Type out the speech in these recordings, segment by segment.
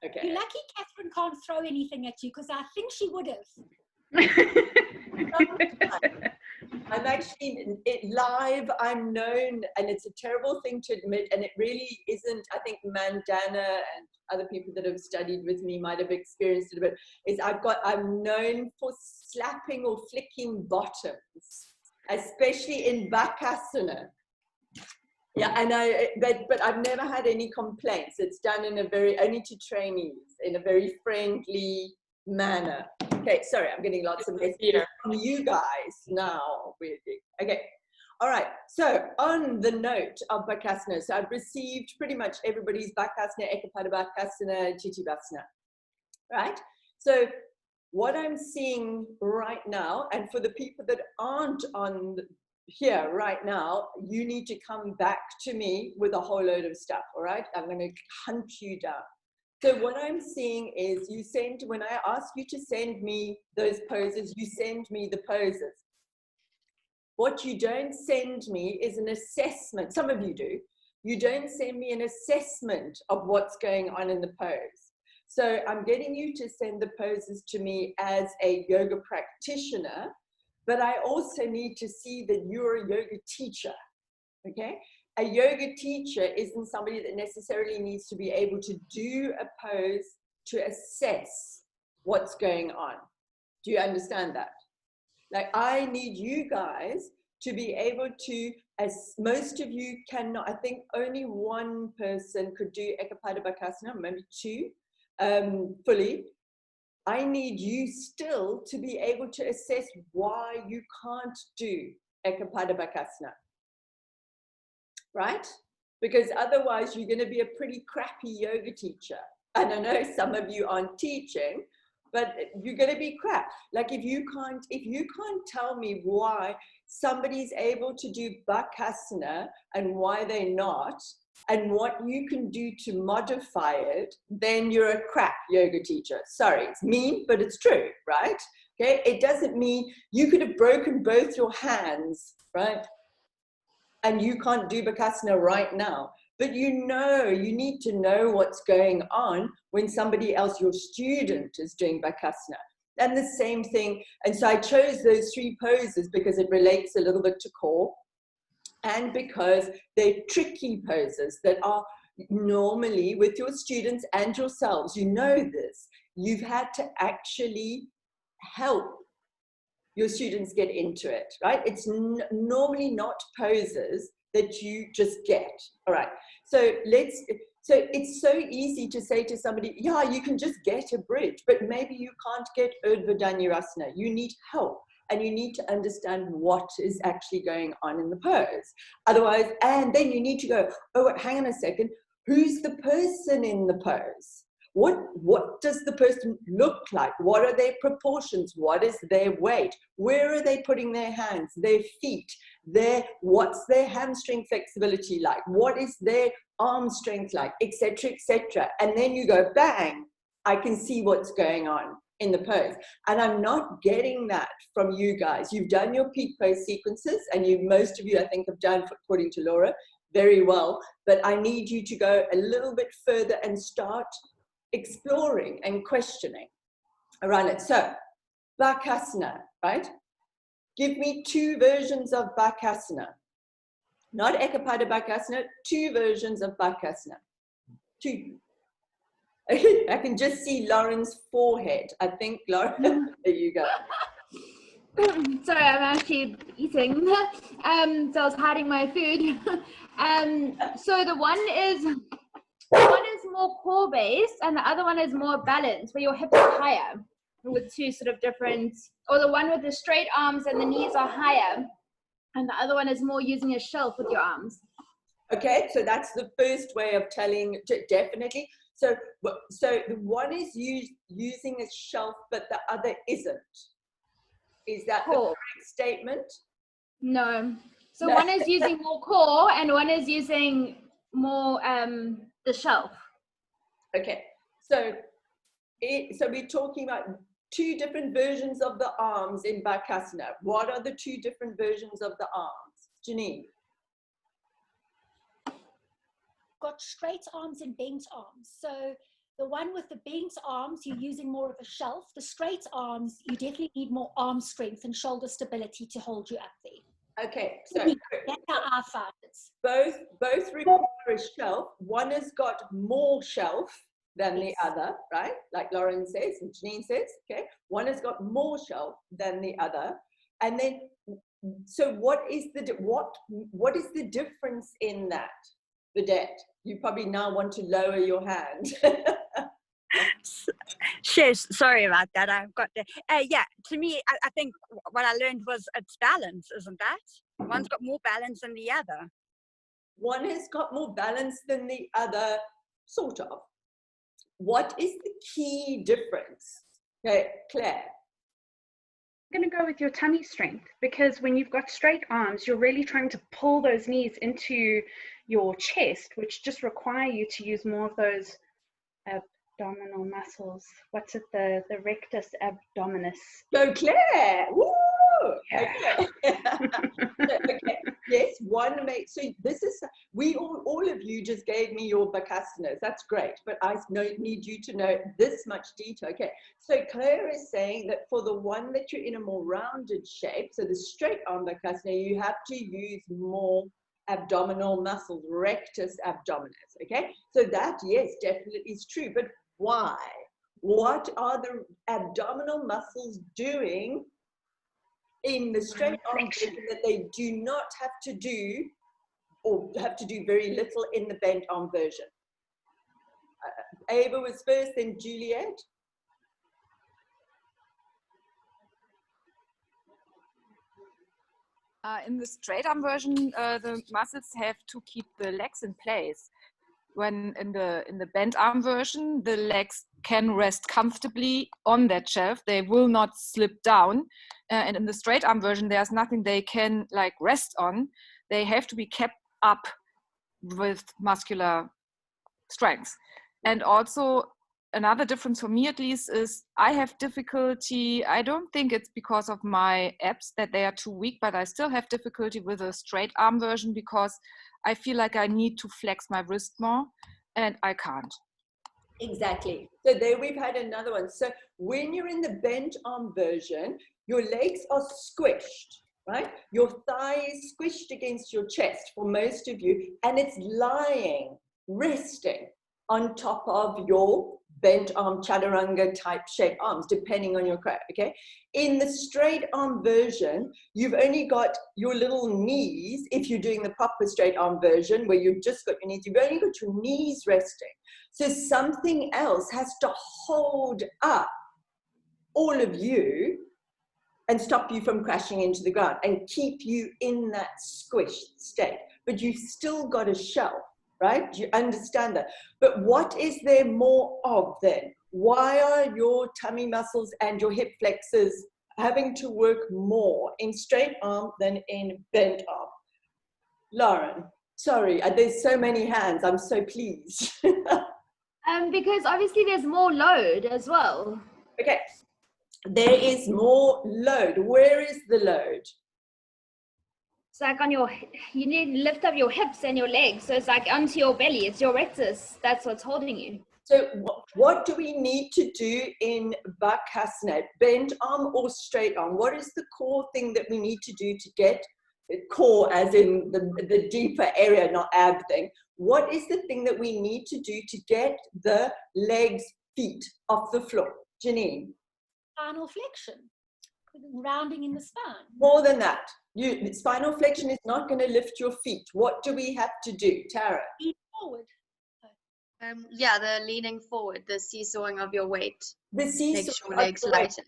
Okay. You're lucky Catherine can't throw anything at you, because I think she would have. I'm actually live. I'm known, and it's a terrible thing to admit, and it really isn't. I think Mandana and other people that have studied with me might have experienced it a bit. I'm known for slapping or flicking bottoms, especially in Bakasana. Yeah, but I've never had any complaints. It's done in a only to trainees, in a very friendly manner. Okay, sorry, I'm getting lots of messages from you guys now. Weirdly. Okay, all right. So on the note of Bakasana, so I've received pretty much everybody's Bakasana, Ekapada Bakasana, Chichibhasana, right? So what I'm seeing right now, and for the people that aren't on here right now, you need to come back to me with a whole load of stuff, all right? I'm going to hunt you down. So what I'm seeing is when I ask you to send me those poses, you send me the poses. What you don't send me is an assessment. Some of you do. You don't send me an assessment of what's going on in the pose. So I'm getting you to send the poses to me as a yoga practitioner, but I also need to see that you're a yoga teacher, okay? A yoga teacher isn't somebody that necessarily needs to be able to do a pose to assess what's going on. Do you understand that? Like, I need you guys to be able to, as most of you cannot, I think only one person could do Ekapada Bakasana, maybe two, fully. I need you still to be able to assess why you can't do Ekapada Bakasana, right? Because otherwise you're going to be a pretty crappy yoga teacher. And I know some of you aren't teaching, but you're going to be crap. Like if you can't tell me why somebody's able to do Bakasana and why they're not, and what you can do to modify it, then you're a crap yoga teacher. Sorry, it's mean, but it's true, right? Okay, it doesn't mean you could have broken both your hands, right? And you can't do Bakasana right now. But you need to know what's going on when somebody else, your student, is doing Bakasana. And the same thing, and so I chose those three poses because it relates a little bit to core, and because they're tricky poses that are normally with your students and yourselves, you know this, you've had to actually help your students get into it, right? It's normally not poses that you just get, all right? So it's so easy to say to somebody, yeah, you can just get a bridge, but maybe you can't get Urdhva Dhanurasana. You need help. And you need to understand what is actually going on in the pose. Otherwise, and then you need to go, oh, hang on a second, who's the person in the pose? What does the person look like? What are their proportions? What is their weight? Where are they putting their hands, their feet? What's their hamstring flexibility like? What is their arm strength like, etc., etc. And then you go, bang, I can see what's going on in the pose. And I'm not getting that from you guys. You've done your peak pose sequences, and most of you, I think, have done, according to Laura, very well. But I need you to go a little bit further and start exploring and questioning around it. So, Bakasana, right? Give me two versions of Bakasana. Not Ekapada Bakasana, two versions of Bakasana. Two. I can just see Lauren's forehead. I think, Lauren, there you go. Sorry, I'm actually eating. So I was hiding my food. So the one is more core based, and the other one is more balanced, where your hips are higher, with two sort of different, or the one with the straight arms and the knees are higher, and the other one is more using a shelf with your arms. Okay, so that's the first way of telling, definitely. So the one is using a shelf, but the other isn't. Is that the correct statement? No. So one is using more core, and one is using more the shelf. Okay, so we're talking about two different versions of the arms in Bakasana. What are the two different versions of the arms? Janine? Got straight arms and bent arms. So The one with the bent arms, you're using more of a shelf. The straight arms, you definitely need more arm strength and shoulder stability to hold you up there. Okay, so That's how I found it. both require a shelf. One has got more shelf than the other, right? Like Lauren says and Janine says, okay? One has got more shelf than the other. And then, so what is the difference in that, Vedette? You probably now want to lower your hand. Shes, sorry about that. I've got the, yeah, to me, I think what I learned was it's balance, isn't that? One's got more balance than the other. One has got more balance than the other, sort of. What is the key difference? Okay, Claire. I'm going to go with your tummy strength, because when you've got straight arms, you're really trying to pull those knees into your chest, which just require you to use more of those abdominal muscles. What's it? The rectus abdominis. Go Claire! Woo! Yeah. Okay. Okay. Yes, one makes, so this is, all of you just gave me your Bakassanas. That's great, but I need you to know this much detail. Okay, so Claire is saying that for the one that you're in a more rounded shape, so the straight arm Bakassana, you have to use more abdominal muscles, rectus abdominis. Okay, so that, yes, definitely is true, but why? What are the abdominal muscles doing in the straight arm version that they do not have to do, or have to do very little in the bent arm version? Ava was first, then Juliet. In the straight arm version, the muscles have to keep the legs in place. When in the bent arm version, the legs can rest comfortably on that shelf. They will not slip down. And in the straight arm version, there's nothing they can like rest on. They have to be kept up with muscular strength. And also another difference for me at least is I have difficulty, I don't think it's because of my abs that they are too weak, but I still have difficulty with a straight arm version because I feel like I need to flex my wrist more and I can't. Exactly. So there we've had another one. So when you're in the bent arm version, your legs are squished, right? Your thigh is squished against your chest for most of you, and it's lying, resting on top of your bent arm chaturanga type shape arms, depending on your craft, okay? In the straight arm version, you've only got your little knees, if you're doing the proper straight arm version, where you've just got your knees, you've only got your knees resting. So something else has to hold up all of you and stop you from crashing into the ground and keep you in that squished state. But you've still got a shelf, right? You understand that. But what is there more of then? Why are your tummy muscles and your hip flexors having to work more in straight arm than in bent arm? Lauren, sorry, there's so many hands. I'm so pleased. Because obviously there's more load as well. Okay, there is more load. Where is the load? It's like on your, you need to lift up your hips and your legs. So it's like onto your belly. It's your rectus. That's what's holding you. So what do we need to do in Bakasana? Bent arm or straight arm? What is the core thing that we need to do to get core, as in the deeper area, not ab thing? What is the thing that we need to do to get the legs, feet off the floor? Janine? Spinal flexion, rounding in the spine. More than that. Spinal flexion is not going to lift your feet. What do we have to do? Tara? Lean forward. Yeah, the leaning forward, the seesawing of your weight. The seesaw. Makes your legs lighten.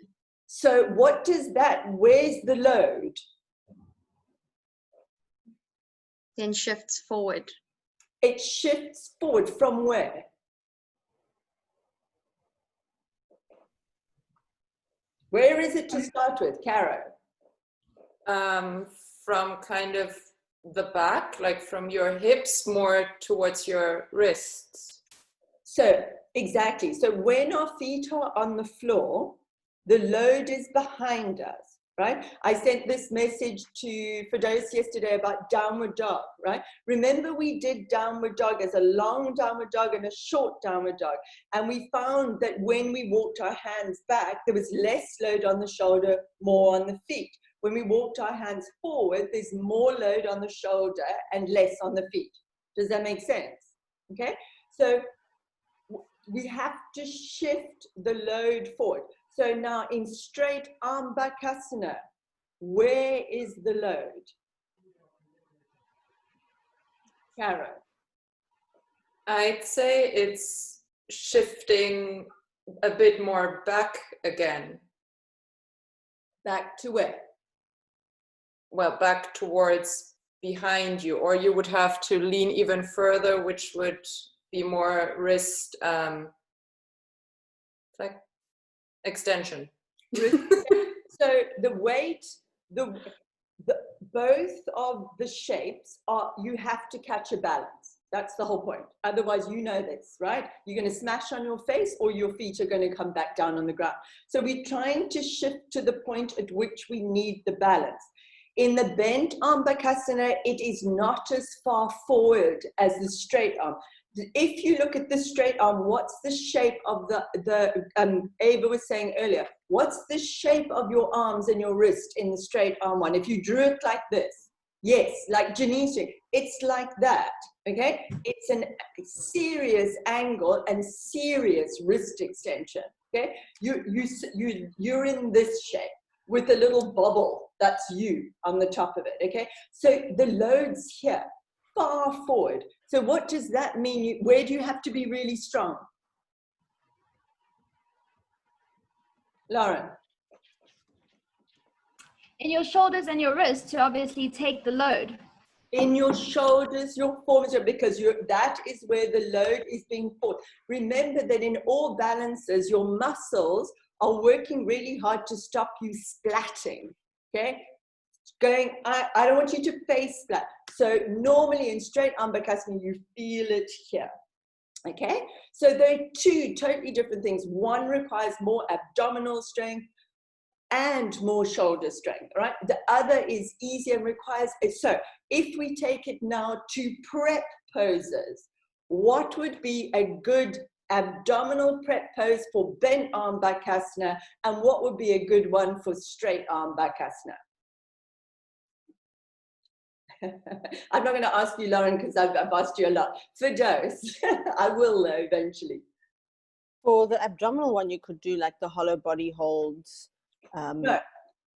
So what does that, where's the load? Then shifts forward. It shifts forward from where? Where is it to start with, Caro? From kind of the back, like from your hips more towards your wrists. So, exactly. So when our feet are on the floor, the load is behind us, right? I sent this message to Firdaus yesterday about downward dog, right? Remember we did downward dog as a long downward dog and a short downward dog. And we found that when we walked our hands back, there was less load on the shoulder, more on the feet. When we walked our hands forward, there's more load on the shoulder and less on the feet. Does that make sense? Okay, so we have to shift the load forward. So now in straight arm Bakasana, where is the load? Karen. I'd say it's shifting a bit more back again. Back to where? Well, back towards behind you, or you would have to lean even further, which would be more wrist like extension. So the weight, both of the shapes are, you have to catch a balance. That's the whole point. Otherwise, you know this, right? You're going to smash on your face or your feet are going to come back down on the ground. So we're trying to shift to the point at which we need the balance. In the bent arm Bakasana, it is not as far forward as the straight arm. If you look at the straight arm, what's the shape of Ava was saying earlier, what's the shape of your arms and your wrist in the straight arm one? If you drew it like this, yes, like Janine's doing, it's like that, okay? It's a serious angle and serious wrist extension, okay? You're in this shape with a little bobble, that's you on the top of it, okay? So the load's here, far forward. So what does that mean? Where do you have to be really strong? Lauren? In your shoulders and your wrists to obviously take the load. In your shoulders, your forearms, because that is where the load is being fought. Remember that in all balances, your muscles are working really hard to stop you splatting, okay? I don't want you to face splat. So normally in straight arm Bakasana, you feel it here, okay? So there are two totally different things. One requires more abdominal strength and more shoulder strength, right? The other is easier and requires, so if we take it now to prep poses, what would be a good abdominal prep pose for bent arm Bakasana, and what would be a good one for straight arm Bakasana? I'm not going to ask you, Lauren, because I've asked you a lot. Firdaus, I will though eventually. For the abdominal one, you could do like the hollow body holds. No,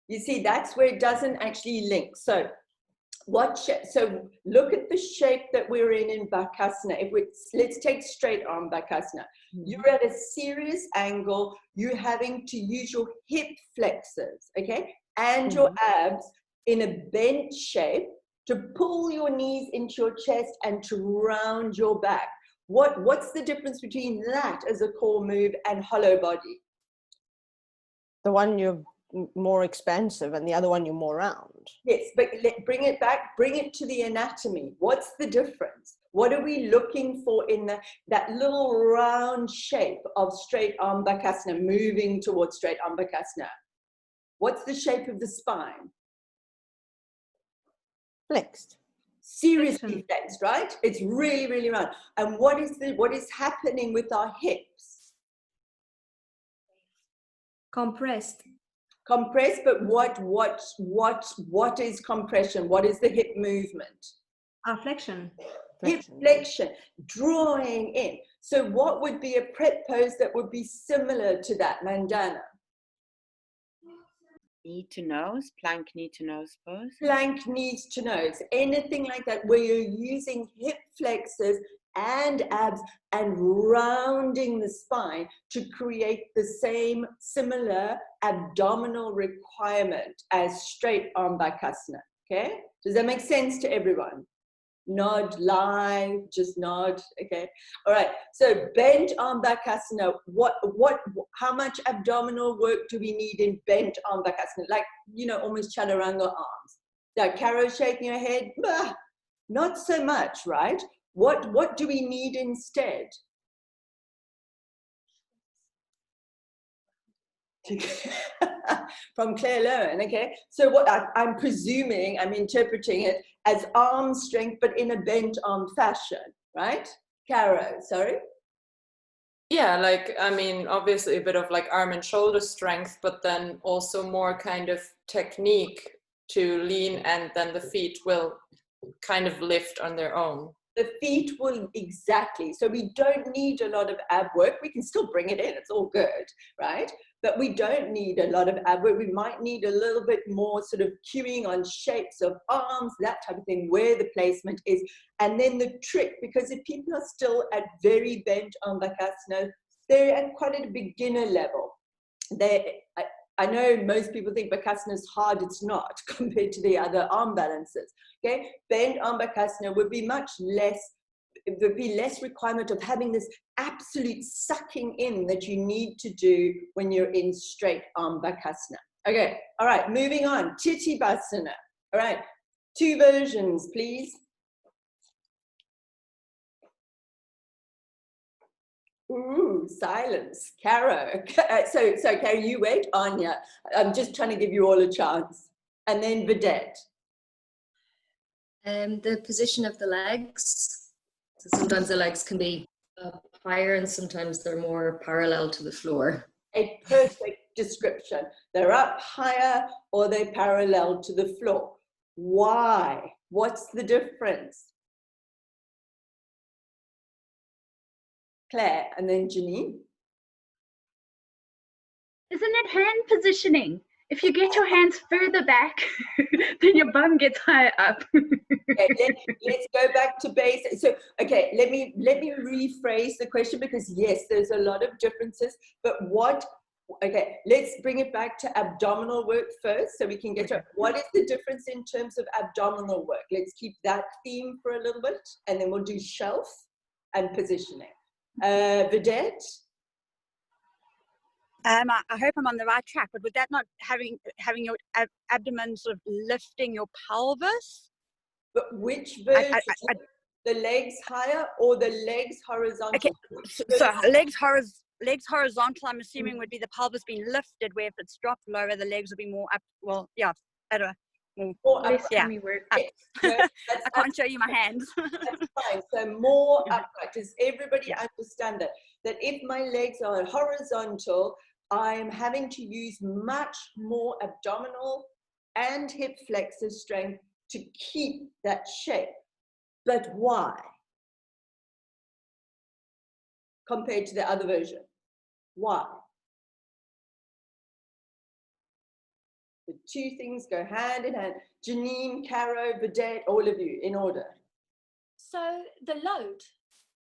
you see, that's where it doesn't actually link. So so look at the shape that we're in Bakasana. Let's take straight arm Bakasana. You're at a serious angle. You're having to use your hip flexors, okay, and your abs in a bent shape to pull your knees into your chest and to round your back. What's the difference between that as a core move and hollow body? The one you're more expansive and the other one you're more round. Yes, but bring it back, bring it to the anatomy. What's the difference? What are we looking for in that little round shape of straight arm Bakasana, moving towards straight arm Bakasana? What's the shape of the spine? Flexed. Seriously flexed, right? It's really, really round. And what is happening with our hips? Compressed. Compressed, but what is compression? What is the hip movement? Flexion. Hip flexion, drawing in. So what would be a prep pose that would be similar to that, Mandana? Knee to nose, plank knee to nose pose. Plank knees to nose, anything like that, where you're using hip flexors and abs and rounding the spine to create the same similar abdominal requirement as straight arm Bakasana, okay? Does that make sense to everyone? Nod, lie, just nod, okay? All right, so bent arm Bakasana, how much abdominal work do we need in bent arm Bakasana? Like, you know, almost chaturanga arms. Like Caro shaking her head, bah, not so much, right? What do we need instead? from Claire Lowen, okay? So what I'm presuming, I'm interpreting it as arm strength, but in a bent arm fashion, right? Caro, sorry? Yeah, like, I mean, obviously a bit of like arm and shoulder strength, but then also more kind of technique to lean, and then the feet will kind of lift on their own. The feet will, exactly. So we don't need a lot of ab work. We can still bring it in, it's all good, right? But we don't need a lot of ab work. We might need a little bit more sort of cueing on shapes of arms, that type of thing, where the placement is. And then the trick, because if people are still at very bent on Bakasana, they're at quite at a beginner level. I know most people think Bakasana is hard. It's not compared to the other arm balances. Okay, bent arm Bakasana would be much less. It would be less requirement of having this absolute sucking in that you need to do when you're in straight arm Bakasana. Okay, all right, moving on. Chittibhasana. All right, 2 versions, please. Ooh, silence. Caro. So Caro, you wait. Anya. I'm just trying to give you all a chance. And then Vedette. The position of the legs. So sometimes the legs can be up higher and sometimes they're more parallel to the floor. A perfect description. They're up higher or they're parallel to the floor. Why? What's the difference? Claire, and then Janine. Isn't it hand positioning? If you get your hands further back, then your bum gets higher up. Okay, let's go back to basics. So, okay, let me rephrase the question, because yes, there's a lot of differences, but okay, let's bring it back to abdominal work first so we can get to what is the difference in terms of abdominal work. Let's keep that theme for a little bit, and then we'll do shelf and positioning. Vedette? I hope I'm on the right track, but would that not having your abdomen sort of lifting your pelvis? But which version? The legs higher or the legs horizontal? Okay, so legs horizontal, I'm assuming, would be the pelvis being lifted, where if it's dropped lower, the legs would be more up. Well, yeah, at a more less yeah. tummy work. Up. No, I can't show you my hands. That's fine. So more upright. Does everybody understand that? That if my legs are horizontal, I'm having to use much more abdominal and hip flexor strength to keep that shape. But why? Compared to the other version. Why? The 2 things go hand in hand. Janine, Caro, Vedette, all of you, in order. So the load,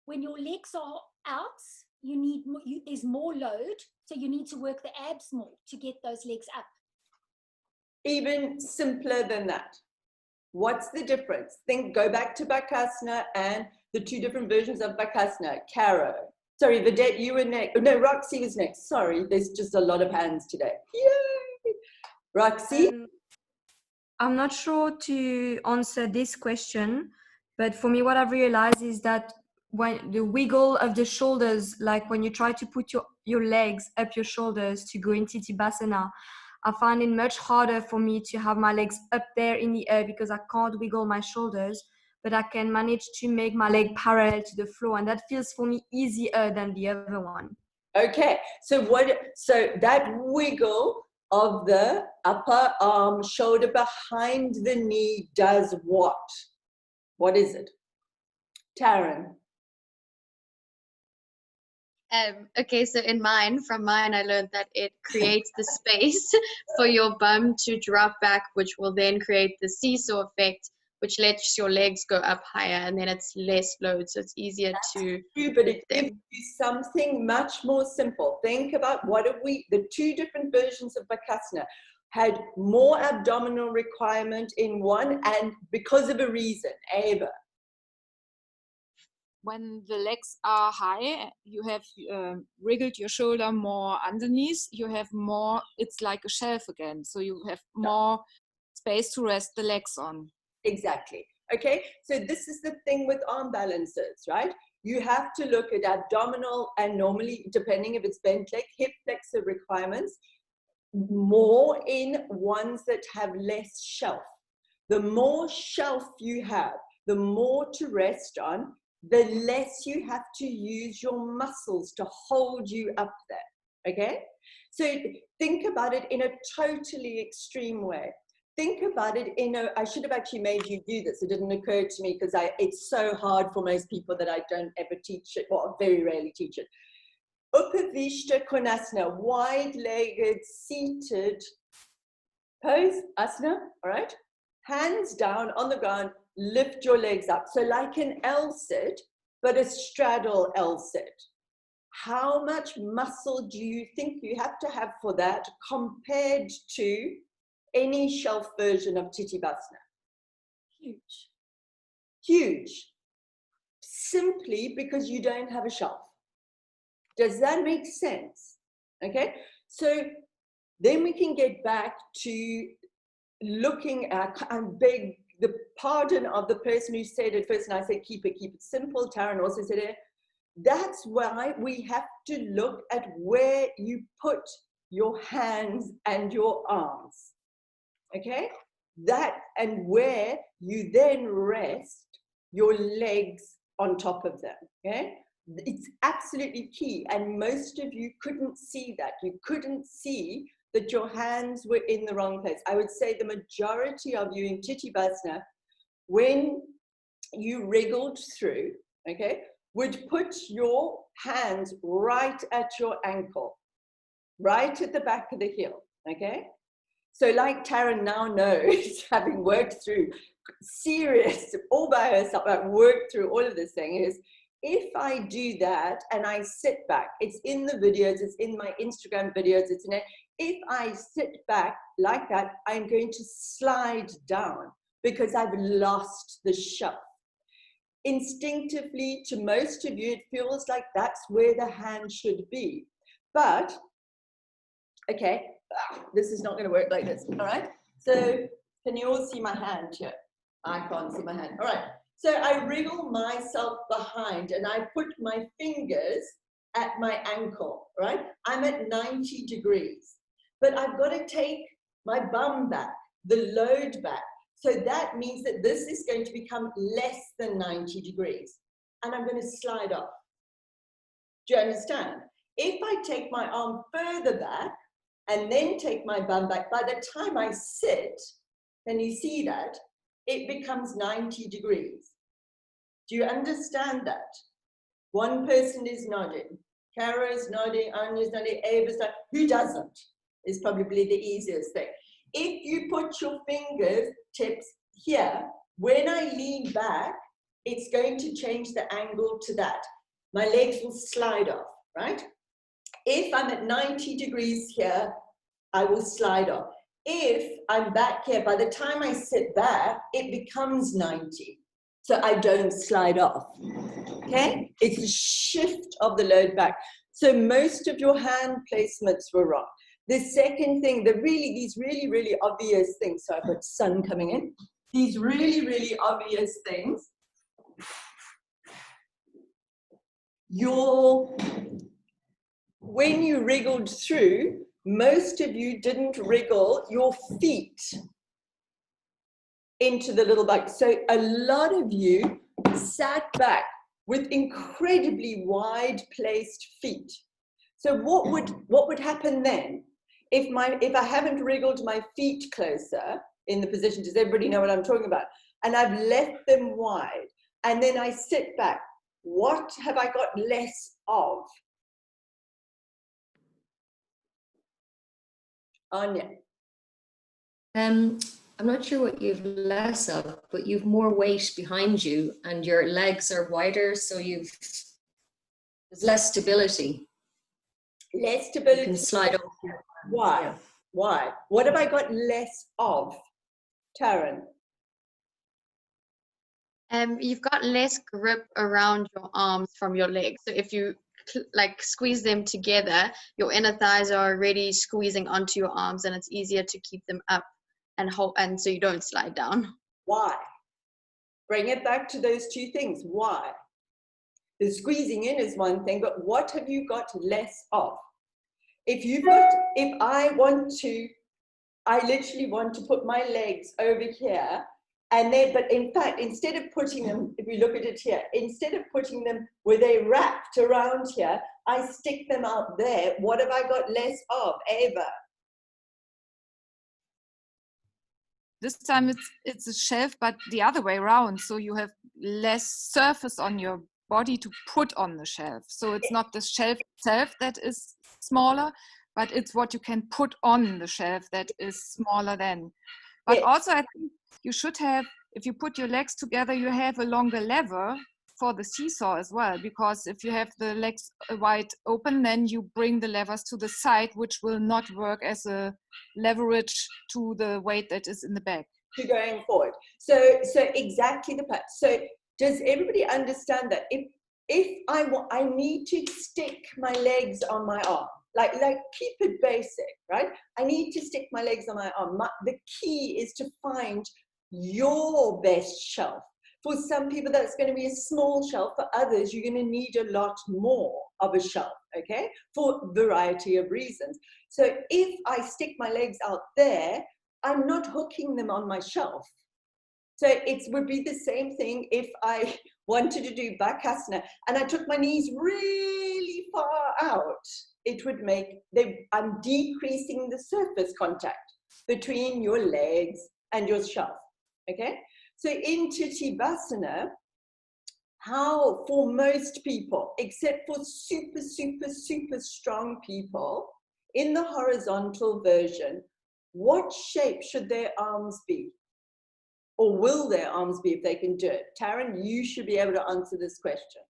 when your legs are out, you need more, there's more load, so you need to work the abs more to get those legs up. Even simpler than that. What's the difference? Go back to Bakasana and the 2 different versions of Bakasana. Caro. Sorry, Vedette, you were next. No, Roxy was next. Sorry, there's just a lot of hands today. Yay! Roxy? I'm not sure to answer this question, but for me, what I've realized is that when the wiggle of the shoulders, like when you try to put your legs up your shoulders to go into Chittibhasana, I find it much harder for me to have my legs up there in the air because I can't wiggle my shoulders, but I can manage to make my leg parallel to the floor, and that feels for me easier than the other one. Okay, so that wiggle of the upper arm, shoulder behind the knee does what? What is it? Taryn? Okay, so from mine, I learned that it creates the space for your bum to drop back, which will then create the seesaw effect, which lets your legs go up higher, and then it's less load, so it's easier to true, but it gives you something much more simple. Think about the 2 different versions of Bakasana had more abdominal requirement in one, and because of a reason. Ava? When the legs are high, you have wriggled your shoulder more underneath. You have more, it's like a shelf again. So you have more space to rest the legs on. Exactly. Okay, so this is the thing with arm balances, right? You have to look at abdominal and normally, depending if it's bent leg, hip flexor requirements. more in ones that have less shelf. The more shelf you have, the more to rest on, the less you have to use your muscles to hold you up there, okay? So think about it in a totally extreme way. Think about it in a, I should have actually made you do this. It didn't occur to me because it's so hard for most people that I don't ever teach it, well, very rarely teach it. Upavishta Konasana, wide-legged, seated pose, asana, all right? Hands down on the ground, lift your legs up. So like an L-sit, but a straddle L-sit. How much muscle do you think you have to have for that compared to any shelf version of Titibhasana? Huge. Huge. Simply because you don't have a shelf. Does that make sense? Okay, so then we can get back to looking at, I beg the pardon of the person who said it first, and I said keep it simple. Taryn also said it. That's why we have to look at where you put your hands and your arms, okay? That, and where you then rest your legs on top of them, okay? It's absolutely key, and most of you couldn't see that. You couldn't see that your hands were in the wrong place. I would say the majority of you in Titibhasana, when you wriggled through, okay, would put your hands right at your ankle, right at the back of the heel, okay? So like Taryn now knows, having worked through serious, all by herself, I've worked through all of this thing, is if I do that and I sit back, it's in the videos, it's in my Instagram videos, it's in it. If I sit back like that, I'm going to slide down because I've lost the shelf. Instinctively, to most of you, it feels like that's where the hand should be. But, okay, this is not going to work like this, all right? So, can you all see my hand here? I can't see my hand, all right. So I wriggle myself behind and I put my fingers at my ankle, right? I'm at 90 degrees, but I've got to take my bum back, the load back. So that means that this is going to become less than 90 degrees and I'm going to slide off. Do you understand? If I take my arm further back and then take my bum back, by the time I sit, can you see that? It becomes 90 degrees. Do you understand that? One person is nodding. Kara's nodding, Anya's nodding, Ava's nodding. Who doesn't? Is probably the easiest thing. If you put your finger tips here, when I lean back, it's going to change the angle to that. My legs will slide off, right? If I'm at 90 degrees here, I will slide off. If I'm back here, by the time I sit back, it becomes 90. So I don't slide off, okay? It's a shift of the load back. So most of your hand placements were wrong. The second thing, these really obvious things, so I've got sun coming in, these really obvious things, when you wriggled through, most of you didn't wriggle your feet into the little bug. So a lot of you sat back with incredibly wide placed feet. So what would happen then? If I haven't wriggled my feet closer in the position, does everybody know what I'm talking about? And I've left them wide, and then I sit back, what have I got less of? Anya. I'm not sure what you've less of, but you've more weight behind you and your legs are wider, so there's less stability. Less stability. You can slide over. Why? Yeah. Why? What have I got less of, Taryn? You've got less grip around your arms from your legs. So if you like squeeze them together, your inner thighs are already squeezing onto your arms, and it's easier to keep them up and hold, and so you don't slide down. Why? Bring it back to those two things. Why? The squeezing in is one thing, but what have you got less of? if I literally want to put my legs over here, and then, but in fact, instead of putting them, if we look at it here, instead of putting them where they wrapped around here, I stick them out there. What have I got less of, Ava? This time it's a shelf, but the other way around. So you have less surface on your body to put on the shelf. So it's not the shelf itself that is smaller, but it's what you can put on the shelf that is smaller then. But also I think you should have, if you put your legs together, you have a longer lever for the seesaw as well, because if you have the legs wide open, then you bring the levers to the side, which will not work as a leverage to the weight that is in the back. To going forward. So exactly the part. So does everybody understand that if I need to stick my legs on my arm, like keep it basic, right? I need to stick my legs on my arm. The key is to find your best shelf. For some people, that's going to be a small shelf. For others, you're going to need a lot more of a shelf, okay? For a variety of reasons. So if I stick my legs out there, I'm not hooking them on my shelf. So it would be the same thing if I wanted to do Bakasana and I took my knees really far out. It would make, I'm decreasing the surface contact between your legs and your shelf, okay? So in Titivasana, how for most people, except for super, super, super strong people, in the horizontal version, what shape should their arms be? Or will their arms be if they can do it? Taryn, you should be able to answer this question.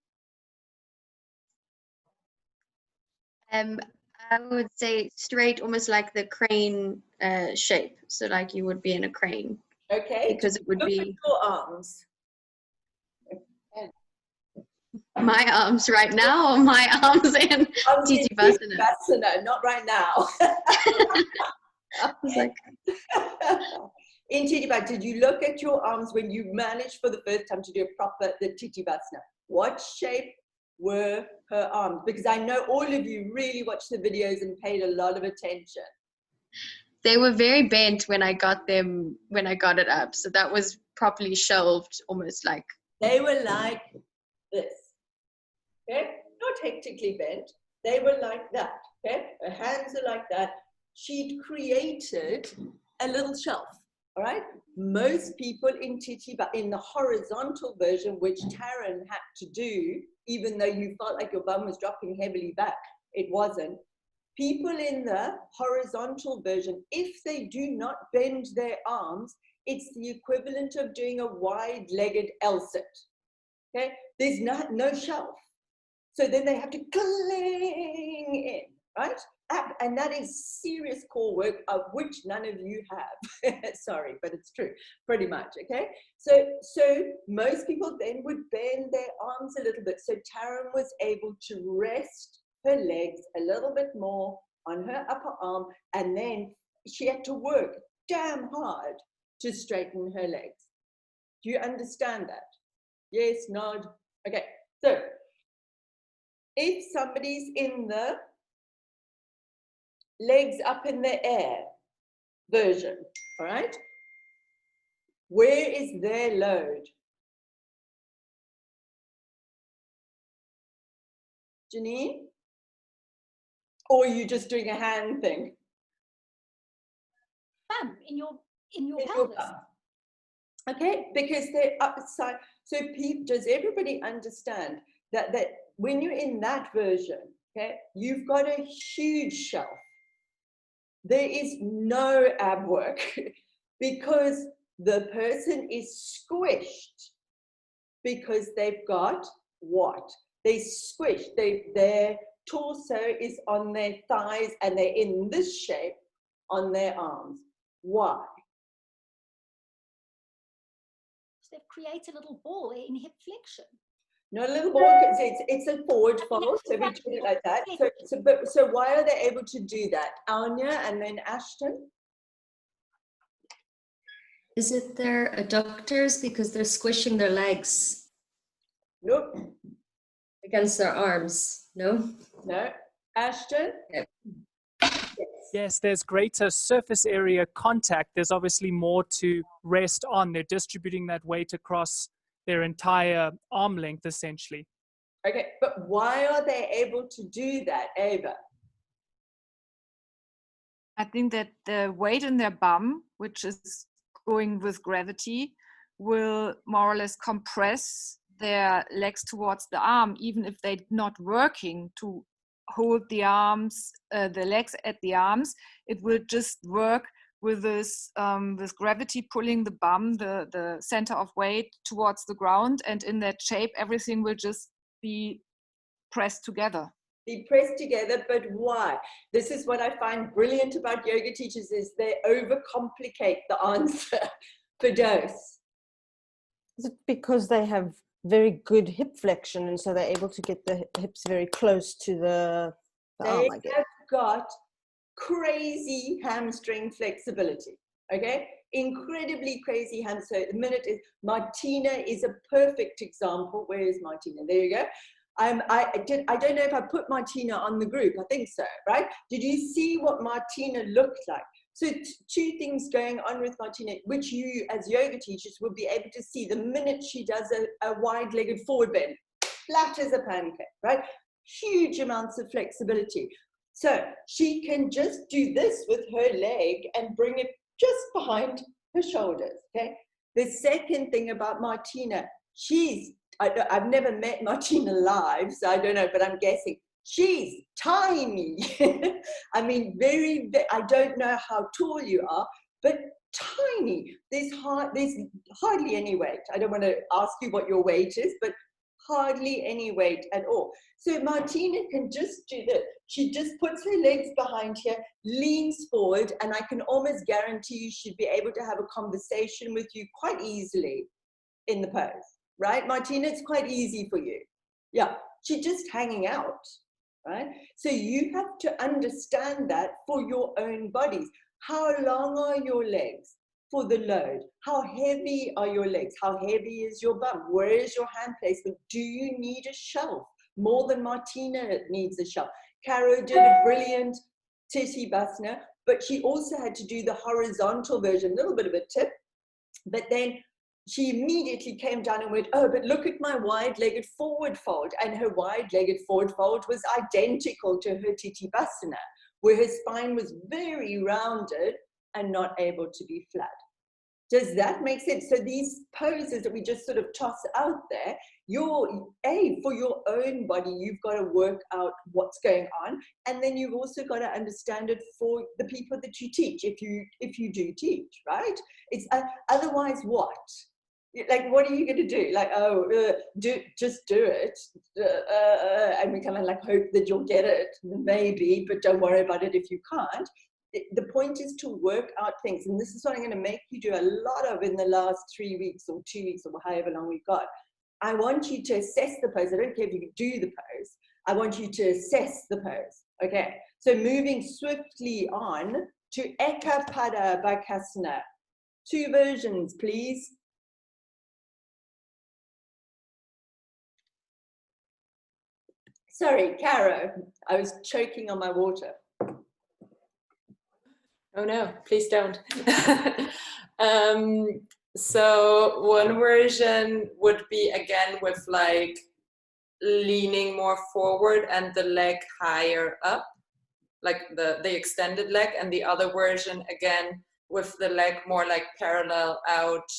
I would say straight, almost like the crane shape. So like you would be in a crane. Okay. Because it would be Look at your arms. my arms right now, or my arms in Titivasana. Titivasana, not right now. I was like, in Titivasana, did you look at your arms when you managed for the first time to do the Titivasana? What shape were her arms? Because I know all of you really watched the videos and paid a lot of attention. they were very bent when I got it up. So that was properly shelved, almost like. They were like this, okay? Not hectically bent. They were like that, okay? Her hands are like that. She'd created a little shelf, all right? Most people in in the horizontal version, which Taryn had to do, even though you felt like your bum was dropping heavily back, it wasn't. People in the horizontal version, if they do not bend their arms, it's the equivalent of doing a wide-legged L-sit, okay? There's no shelf. So then they have to cling in, right? And that is serious core work, of which none of you have. Sorry, but it's true, pretty much, okay? So most people then would bend their arms a little bit. So Taryn was able to rest her legs a little bit more on her upper arm, and then she had to work damn hard to straighten her legs. Do you understand that? Yes, nod. Okay, so if somebody's in the legs up in the air version, all right, where is their load? Janine? Or are you just doing a hand thing? Bum, in your pelvis. Okay, because they're upside. So does everybody understand that when you're in that version, okay, you've got a huge shelf. There is no ab work because the person is squished because they've got what? They squished. Their torso is on their thighs and they're in this shape on their arms. Why? So they've created a little ball in hip flexion. Not a little ball, it's a forward fold, so we do it like that. So why are they able to do that? Anya and then Ashton? Is it their adductors because they're squishing their legs? Nope. Against their arms? No? No. Ashton? Yeah. Yes, there's greater surface area contact. There's obviously more to rest on. They're distributing that weight across their entire arm length, essentially. Okay, but why are they able to do that, Ava? I think that the weight in their bum, which is going with gravity, will more or less compress their legs towards the arm, even if they're not working to hold the arms, the legs at the arms. It will just work with this gravity pulling the bum, the center of weight, towards the ground, and in that shape, everything will just be pressed together. Be pressed together, but why? This is what I find brilliant about yoga teachers is they overcomplicate the answer for dose. Is it because they have very good hip flexion and so they're able to get the hips very close to the arm, I They guess? have got crazy hamstring flexibility, okay? Incredibly crazy hamstring. So the minute is, Martina is a perfect example. Where is Martina? There you go. I don't know if I put Martina on the group. I think so, right? Did you see what Martina looked like? So two things going on with Martina, which you as yoga teachers will be able to see the minute she does a wide-legged forward bend, flat as a pancake, right? Huge amounts of flexibility. So she can just do this with her leg and bring it just behind her shoulders, okay? The second thing about Martina, I've never met Martina live, so I don't know, but I'm guessing she's tiny. I mean, I don't know how tall you are, but tiny. There's hardly any weight. I don't want to ask you what your weight is, but hardly any weight at all. So Martina can just do that. She just puts her legs behind here, leans forward, and I can almost guarantee you she'd be able to have a conversation with you quite easily in the pose. Right, Martina, it's quite easy for you. Yeah, she's just hanging out, right? So you have to understand that for your own bodies. How long are your legs for the load? How heavy are your legs? How heavy is your bum? Where is your hand placement? Do you need a shelf? More than Martina needs a shelf. Caro did a brilliant Tirsibhasana, but she also had to do the horizontal version, a little bit of a tip, but then she immediately came down and went, oh, but look at my wide-legged forward fold. And her wide-legged forward fold was identical to her Tirsibhasana, where her spine was very rounded and not able to be flat. Does that make sense? So these poses that we just sort of toss out there, for your own body, you've got to work out what's going on. And then you've also got to understand it for the people that you teach, if you do teach, right? It's otherwise what? Like, what are you going to do? Like, just do it. And we kind of like hope that you'll get it, maybe, but don't worry about it if you can't. The point is to work out things. And this is what I'm going to make you do a lot of in the last 3 weeks or 2 weeks or however long we've got. I want you to assess the pose. I don't care if you can do the pose. I want you to assess the pose. Okay. So moving swiftly on to Ekapada Bakasana. 2 versions, please. Sorry, Caro, I was choking on my water. Oh no, please don't. So one version would be again with like leaning more forward and the leg higher up, like the extended leg, and the other version again with the leg more like parallel out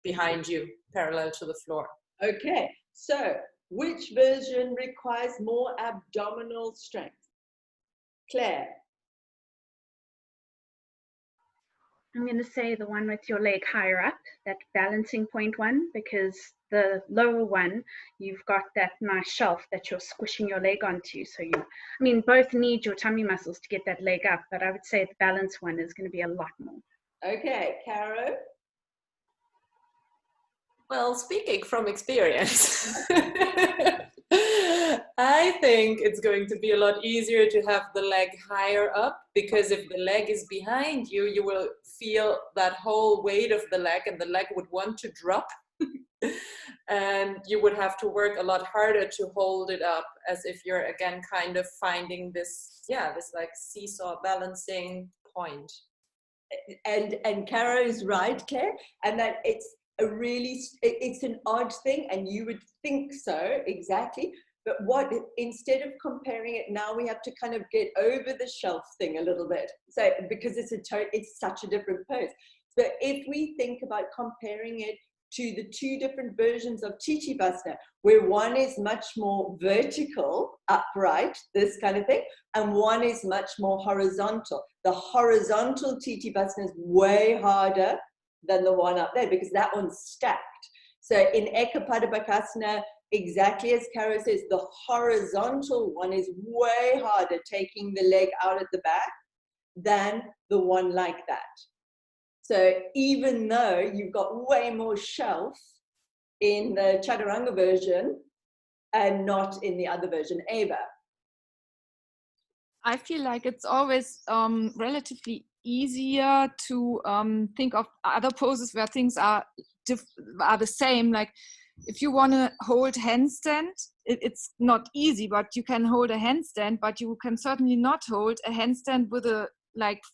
behind you, parallel to the floor. Okay, so which version requires more abdominal strength? Claire. I'm going to say the one with your leg higher up, that balancing point one, because the lower one, you've got that nice shelf that you're squishing your leg onto. So both need your tummy muscles to get that leg up, but I would say the balance one is going to be a lot more. Okay, Caro? Well, speaking from experience, I think it's going to be a lot easier to have the leg higher up, because if the leg is behind you, you will feel that whole weight of the leg and the leg would want to drop. And you would have to work a lot harder to hold it up, as if you're again kind of finding this, this like seesaw balancing point. And Caro is right, Claire, and that it's an odd thing, and you would think so, exactly. But instead of comparing it, now we have to kind of get over the shelf thing a little bit. So, because it's such a different pose. So if we think about comparing it to the two different versions of Titirbhasana, where one is much more vertical, upright, this kind of thing, and one is much more horizontal. The horizontal Titirbhasana is way harder than the one up there, because that one's stacked. So in Ekapadabhakasana, exactly as Caro says, the horizontal one is way harder, taking the leg out at the back, than the one like that. So even though you've got way more shelf in the Chaturanga version and not in the other version, Ava. I feel like it's always relatively easier to think of other poses where things are the same. Like if you want to hold handstand, it's not easy, but you can hold a handstand, but you can certainly not hold a handstand with a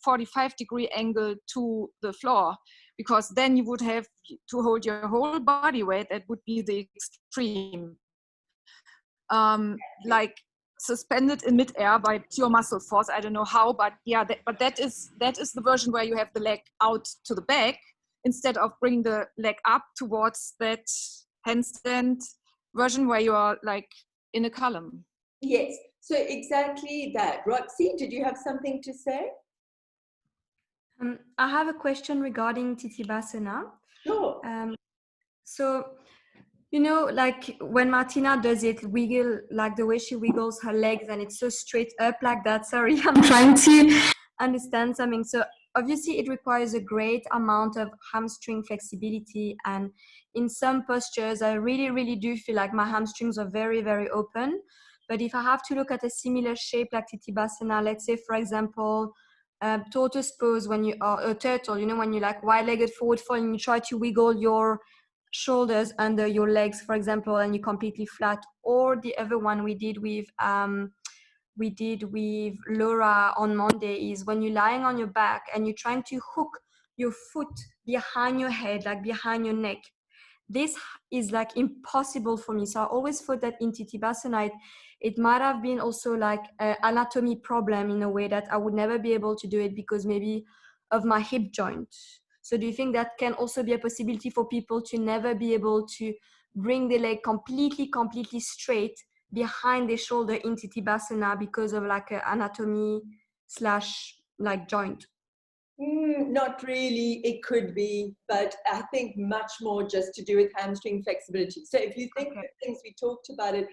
45-degree angle to the floor, because then you would have to hold your whole body weight. That would be the extreme. Like suspended in midair by pure muscle force. I don't know how, but yeah, that is the version where you have the leg out to the back instead of bringing the leg up towards that handstand version where you are like in a column. Yes, so exactly that. Roxy, did you have something to say? I have a question regarding Titirbhasana. Sure. So, you know, like when Martina does it, wiggle, like the way she wiggles her legs and it's so straight up like that. Sorry, I'm trying to understand something. So obviously it requires a great amount of hamstring flexibility. And in some postures, I really, really do feel like my hamstrings are very, very open. But if I have to look at a similar shape like Titirbhasana, let's say, for example, tortoise pose, when you are a turtle, you know, when you like wide-legged forward fold and you try to wiggle your shoulders under your legs, for example, and you're completely flat. Or the other one we did with Laura on Monday is when you're lying on your back and you're trying to hook your foot behind your head, like behind your neck. This is like impossible for me. So I always thought that in Titirbhasana, it might have been also like an anatomy problem in a way that I would never be able to do it because maybe of my hip joint. So do you think that can also be a possibility for people to never be able to bring the leg completely straight behind the shoulder in Titirbhasana because of like an anatomy / like joint? Not really, it could be, but I think much more just to do with hamstring flexibility. So if you think of things, we talked about it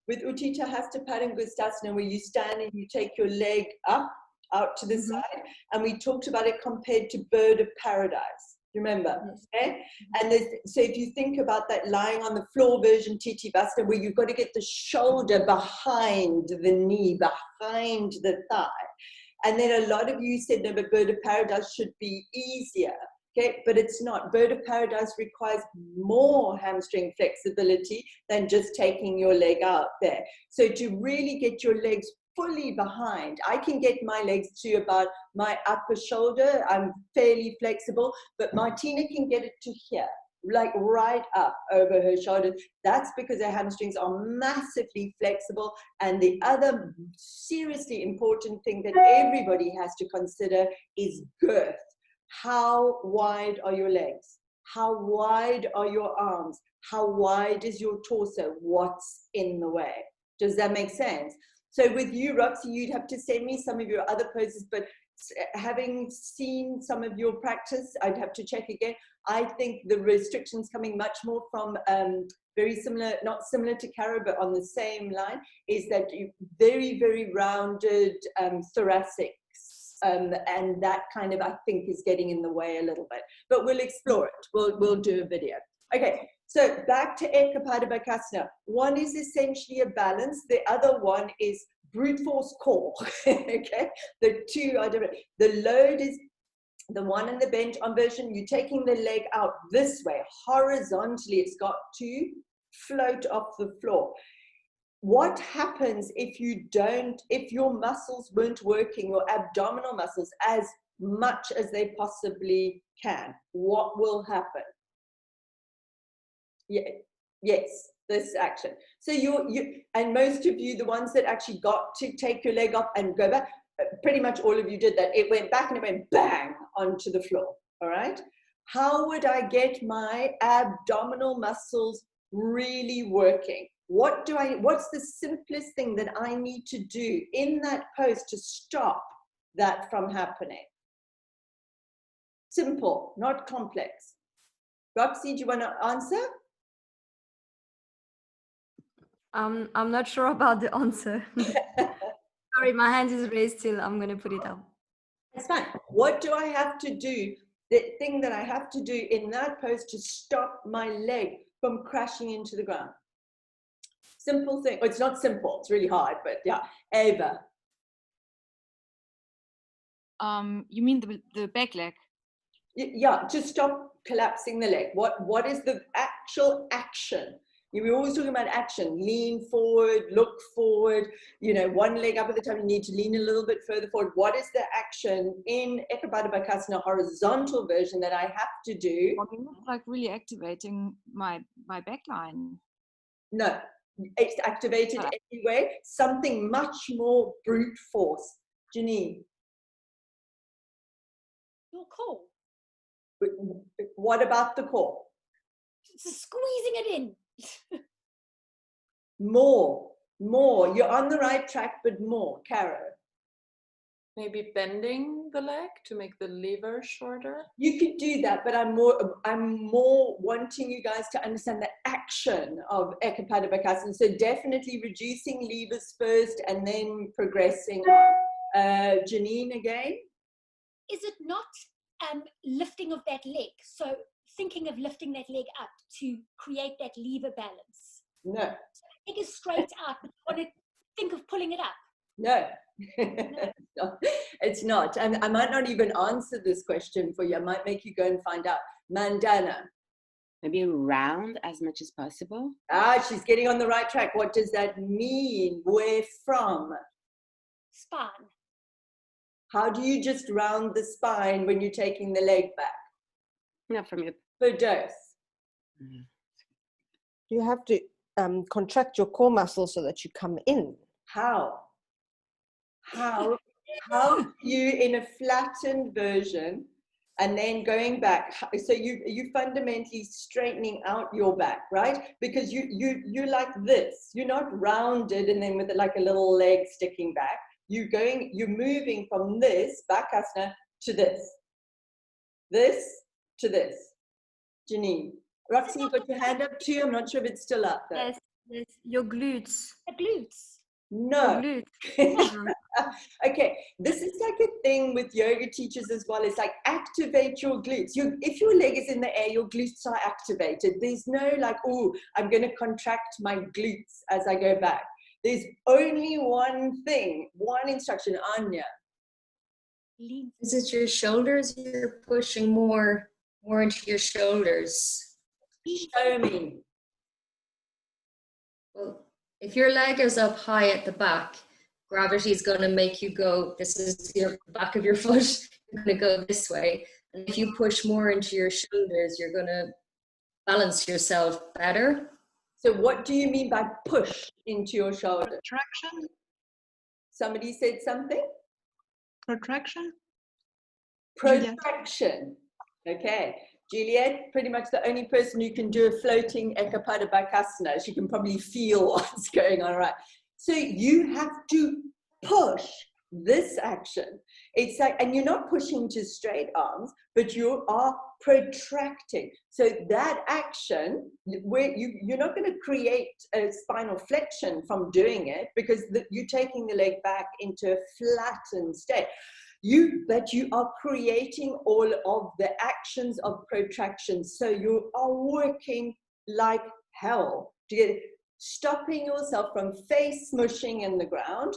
with Utthita Hasta Padangusthasana, where you stand and you take your leg up, out to the side, and we talked about it compared to Bird of Paradise. Remember? Yes. Okay? And so if you think about that lying on the floor version Titirbhasana, where you've got to get the shoulder behind the knee, behind the thigh. And then a lot of you said, no, but Bird of Paradise should be easier. Okay, but it's not. Bird of Paradise requires more hamstring flexibility than just taking your leg out there. So to really get your legs fully behind, I can get my legs to about my upper shoulder. I'm fairly flexible, but Martina can get it to here, like right up over her shoulders. That's because her hamstrings are massively flexible. And the other seriously important thing that everybody has to consider is girth. How wide are your legs? How wide are your arms? How wide is your torso? What's in the way? Does that make sense? So with you, Roxy, you'd have to send me some of your other poses, but having seen some of your practice, I'd have to check again. I think the restrictions coming much more from very similar, not similar to Caro, but on the same line, is that you very, very rounded thoracics. And that kind of, I think, is getting in the way a little bit. But we'll explore it. We'll do a video. Okay, so back to Ekapadabhakasana. One is essentially a balance. The other one is brute force core. Okay, the two are different. The load is The one in the bent arm version, you're taking the leg out this way, horizontally. It's got to float off the floor. What happens if your muscles weren't working, your abdominal muscles, as much as they possibly can? What will happen? Yeah, yes, this action. So and most of you, the ones that actually got to take your leg off and go back, pretty much all of you did that. It went back and it went bang onto the floor. All right. How would I get my abdominal muscles really working? What's the simplest thing that I need to do in that pose to stop that from happening? Simple, not complex. Roxy, do you want to answer? I'm not sure about the answer. Sorry, my hand is raised still. I'm going to put it up. That's fine. What do I have to do? The thing that I have to do in that pose to stop my leg from crashing into the ground. Simple thing. Well, it's not simple. It's really hard, but yeah. Eva. You mean the back leg? Yeah, to stop collapsing the leg. What is the actual action? We're always talking about action. Lean forward, look forward, one leg up at the time. You need to lean a little bit further forward. What is the action in Ekapada Bakasana horizontal version that I have to do? It's like really activating my back line. No, it's activated anyway. Something much more brute force. Janine. Your core. What about the core? Squeezing it in. More. You're on the right track, but more. Caro. Maybe bending the leg to make the lever shorter. You could do that, but I'm more wanting you guys to understand the action of Ekapada Bakasana. So definitely reducing levers first and then progressing on. Janine again. Is it not lifting of that leg? So thinking of lifting that leg up to create that lever balance. No. So the leg is straight out, but you want to think of pulling it up. No, it's not. And I might not even answer this question for you. I might make you go and find out. Mandana. Maybe round as much as possible. She's getting on the right track. What does that mean? Where from? Spine. How do you just round the spine when you're taking the leg back? Not from your Firdaus. You have to contract your core muscle so that you come in. How you in a flattened version and then going back, so you fundamentally straightening out your back, right? Because you're like this, you're not rounded and then with like a little leg sticking back. You're moving from this Bakasana to this to this. Janine. Roxy, you got your hand up too? I'm not sure if it's still up there. Yes, your glutes. The glutes. No. Your glutes. Okay, this is like a thing with yoga teachers as well. It's like activate your glutes. If your leg is in the air, your glutes are activated. There's no like, oh, I'm going to contract my glutes as I go back. There's only one thing, one instruction. Anya. Is it your shoulders? You're pushing more into your shoulders. Show me. Well, if your leg is up high at the back, gravity is going to make you go, this is your back of your foot, you're going to go this way. And if you push more into your shoulders, you're going to balance yourself better. So what do you mean by push into your shoulder? Protraction. Somebody said something? Protraction. Protraction. Okay. Juliet, pretty much the only person who can do a floating Ekapada Bakasana. She can probably feel what's going on, right? So you have to push this action. It's like, and you're not pushing to straight arms, but you are protracting. So that action, where you're not going to create a spinal flexion from doing it because you're taking the leg back into a flattened state. But you are creating all of the actions of protraction. So you are working like hell to get stopping yourself from face smushing in the ground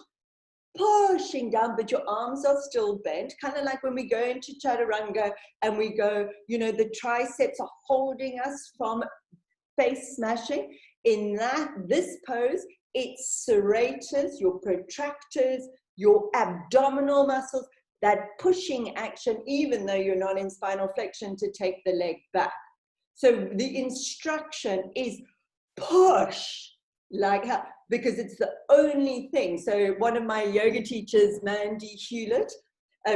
pushing down, but your arms are still bent, kind of like when we go into chaturanga and we go, you know, the triceps are holding us from face smashing. In this pose, it serratus, your protractors, your abdominal muscles, that pushing action, even though you're not in spinal flexion, to take the leg back. So the instruction is push, like how, because it's the only thing. So one of my yoga teachers, Mandy Hewlett,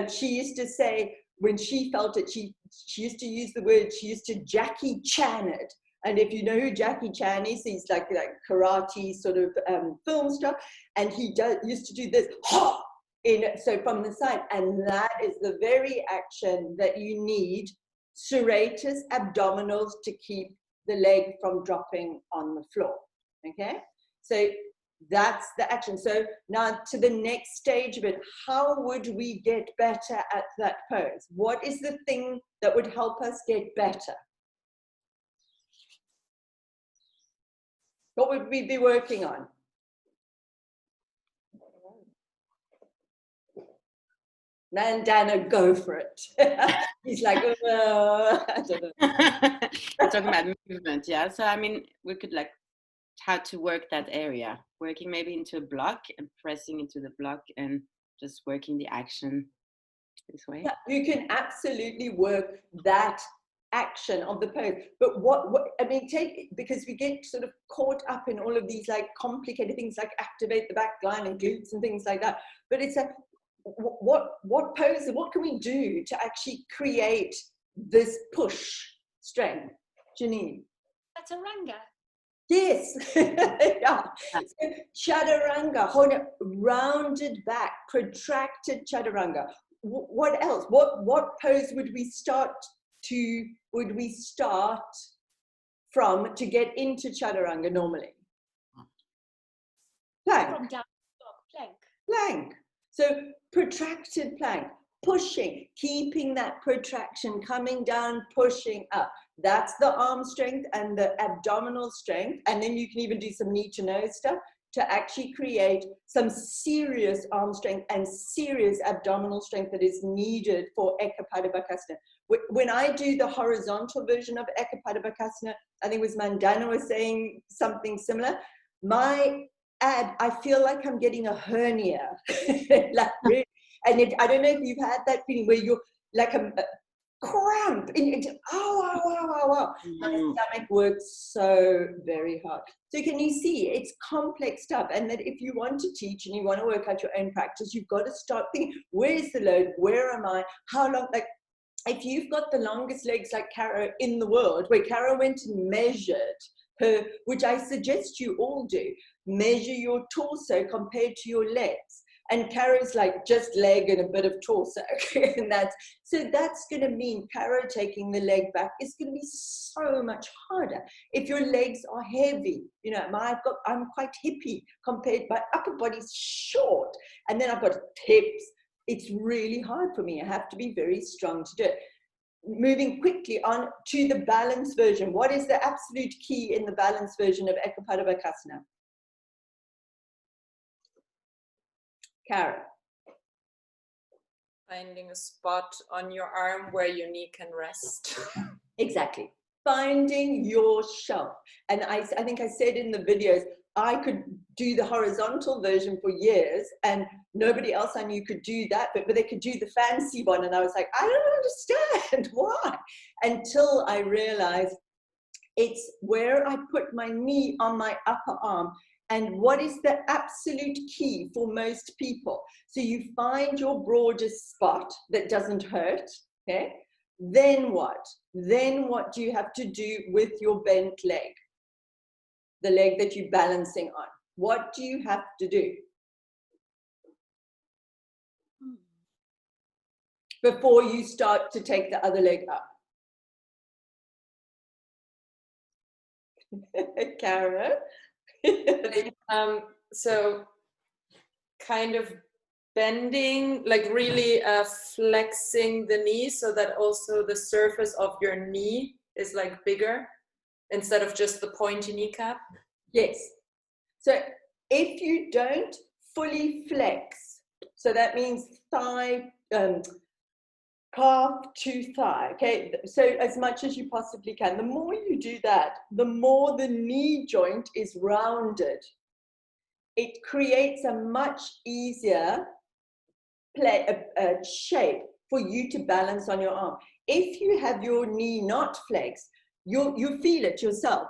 she used to say, when she felt it, she used to use the word, she used to Jackie Chan it. And if you know who Jackie Chan is, he's like karate sort of film star, and he used to do this, so from the side, and that is the very action that you need, serratus abdominals, to keep the leg from dropping on the floor. Okay, so that's the action. So now to the next stage of it, how would we get better at that pose? What is the thing that would help us get better? What would we be working on? Mandana, go for it. He's like, I don't know. We're talking about movement, yeah. So I mean, we could like how to work that area, working maybe into a block and pressing into the block and just working the action this way. Yeah, you can absolutely work that action of the pose, but what I mean, because we get sort of caught up in all of these like complicated things like activate the back line and glutes and things like that, but it's a what pose, what can we do to actually create this push strength? Janine? Chaturanga. Yes. Yeah. So, chaturanga, hold it, rounded back, protracted chaturanga. What else? What pose would we start from to get into chaturanga normally? Plank. From down dog, plank. Plank. So protracted plank, pushing, keeping that protraction, coming down, pushing up. That's the arm strength and the abdominal strength. And then you can even do some knee to nose stuff to actually create some serious arm strength and serious abdominal strength that is needed for Eka Pada Bakasana. When I do the horizontal version of Eka Pada Bakasana, I think it was Mandana was saying something similar. My ab, I feel like I'm getting a hernia. Like really, and I don't know if you've had that feeling where you're like a cramp. Wow. My stomach works so very hard. So can you see, it's complex stuff. And that if you want to teach and you want to work out your own practice, you've got to start thinking, where's the load? Where am I? How long? Like, if you've got the longest legs like Caro in the world, where Caro went and measured her, which I suggest you all do, measure your torso compared to your legs. And Caro's like just leg and a bit of torso. And that's going to mean Caro taking the leg back is going to be so much harder. If your legs are heavy, you know, I'm quite hippie compared, my upper body's short. And then I've got hips. It's really hard for me. I have to be very strong to do it. Moving quickly on to the balance version. What is the absolute key in the balance version of Eka Pada Bakasana? Caro. Finding a spot on your arm where your knee can rest. Exactly. Finding your shelf. And I think I said in the videos, I could do the horizontal version for years and nobody else I knew could do that, but they could do the fancy one. And I was like, I don't understand why. Until I realized it's where I put my knee on my upper arm. And what is the absolute key for most people? So you find your broadest spot that doesn't hurt, okay? Then what? Then what do you have to do with your bent leg? The leg that you're balancing on. What do you have to do? Before you start to take the other leg up. Caro? So kind of bending, like really flexing the knee so that also the surface of your knee is like bigger instead of just the pointy kneecap. Yes. So if you don't fully flex So that means thigh, calf to thigh, okay? So as much as you possibly can. The more you do that, the more the knee joint is rounded. It creates a much easier shape for you to balance on your arm. If you have your knee not flexed, you feel it yourself.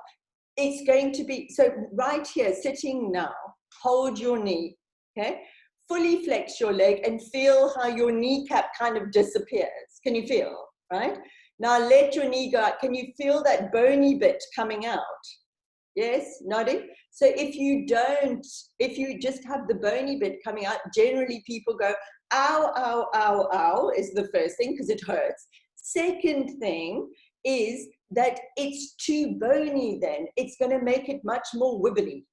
It's going to be, so right here, sitting now, hold your knee, okay? Fully flex your leg and feel how your kneecap kind of disappears. Can you feel, right? Now let your knee go out. Can you feel that bony bit coming out? Yes, nodding. So if you just have the bony bit coming out, generally people go, ow, ow, ow, ow, is the first thing because it hurts. Second thing is that it's too bony then. It's going to make it much more wobbly,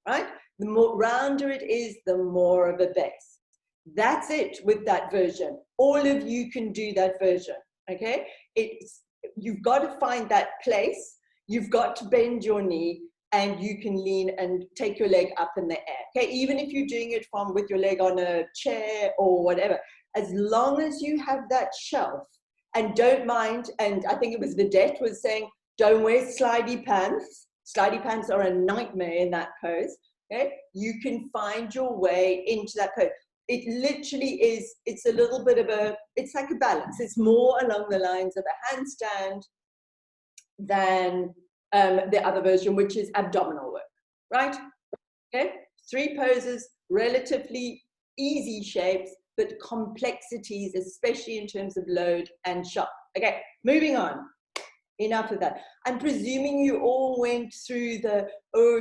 right? The more rounder it is, the more of a base. That's it with that version. All of you can do that version, okay? You've got to find that place. You've got to bend your knee and you can lean and take your leg up in the air, okay? Even if you're doing it with your leg on a chair or whatever, as long as you have that shelf and don't mind, and I think it was Vedette was saying, don't wear slidey pants. Slidey pants are a nightmare in that pose, okay? You can find your way into that pose. It literally is, it's a little bit of it's like a balance. It's more along the lines of a handstand than the other version, which is abdominal work, right? Okay, 3 poses, relatively easy shapes, but complexities, especially in terms of load and shock. Okay, moving on. Enough of that. I'm presuming you all went through the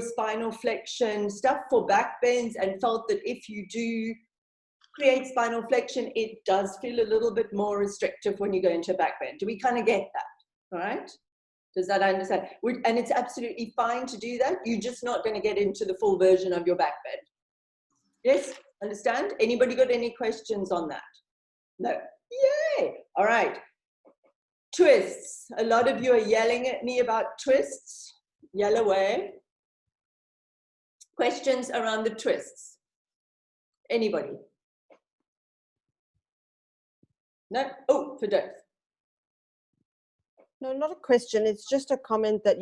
spinal flexion stuff for back bends and felt that if you do create spinal flexion, it does feel a little bit more restrictive when you go into a back bend. Do we kind of get that? All right? Does that understand? And it's absolutely fine to do that. You're just not going to get into the full version of your back bend. Yes? Understand? Anybody got any questions on that? No? Yay! All right. Twists. A lot of you are yelling at me about twists. Yell away. Questions around the twists? Anybody? No? Oh, for Dave. No, not a question. It's just a comment that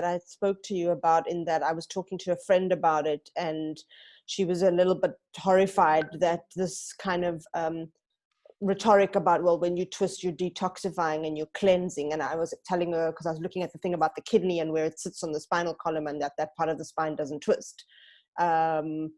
I spoke to you about, in that I was talking to a friend about it and she was a little bit horrified that this kind of rhetoric about, well, when you twist, you're detoxifying and you're cleansing. And I was telling her, because I was looking at the thing about the kidney and where it sits on the spinal column and that part of the spine doesn't twist. And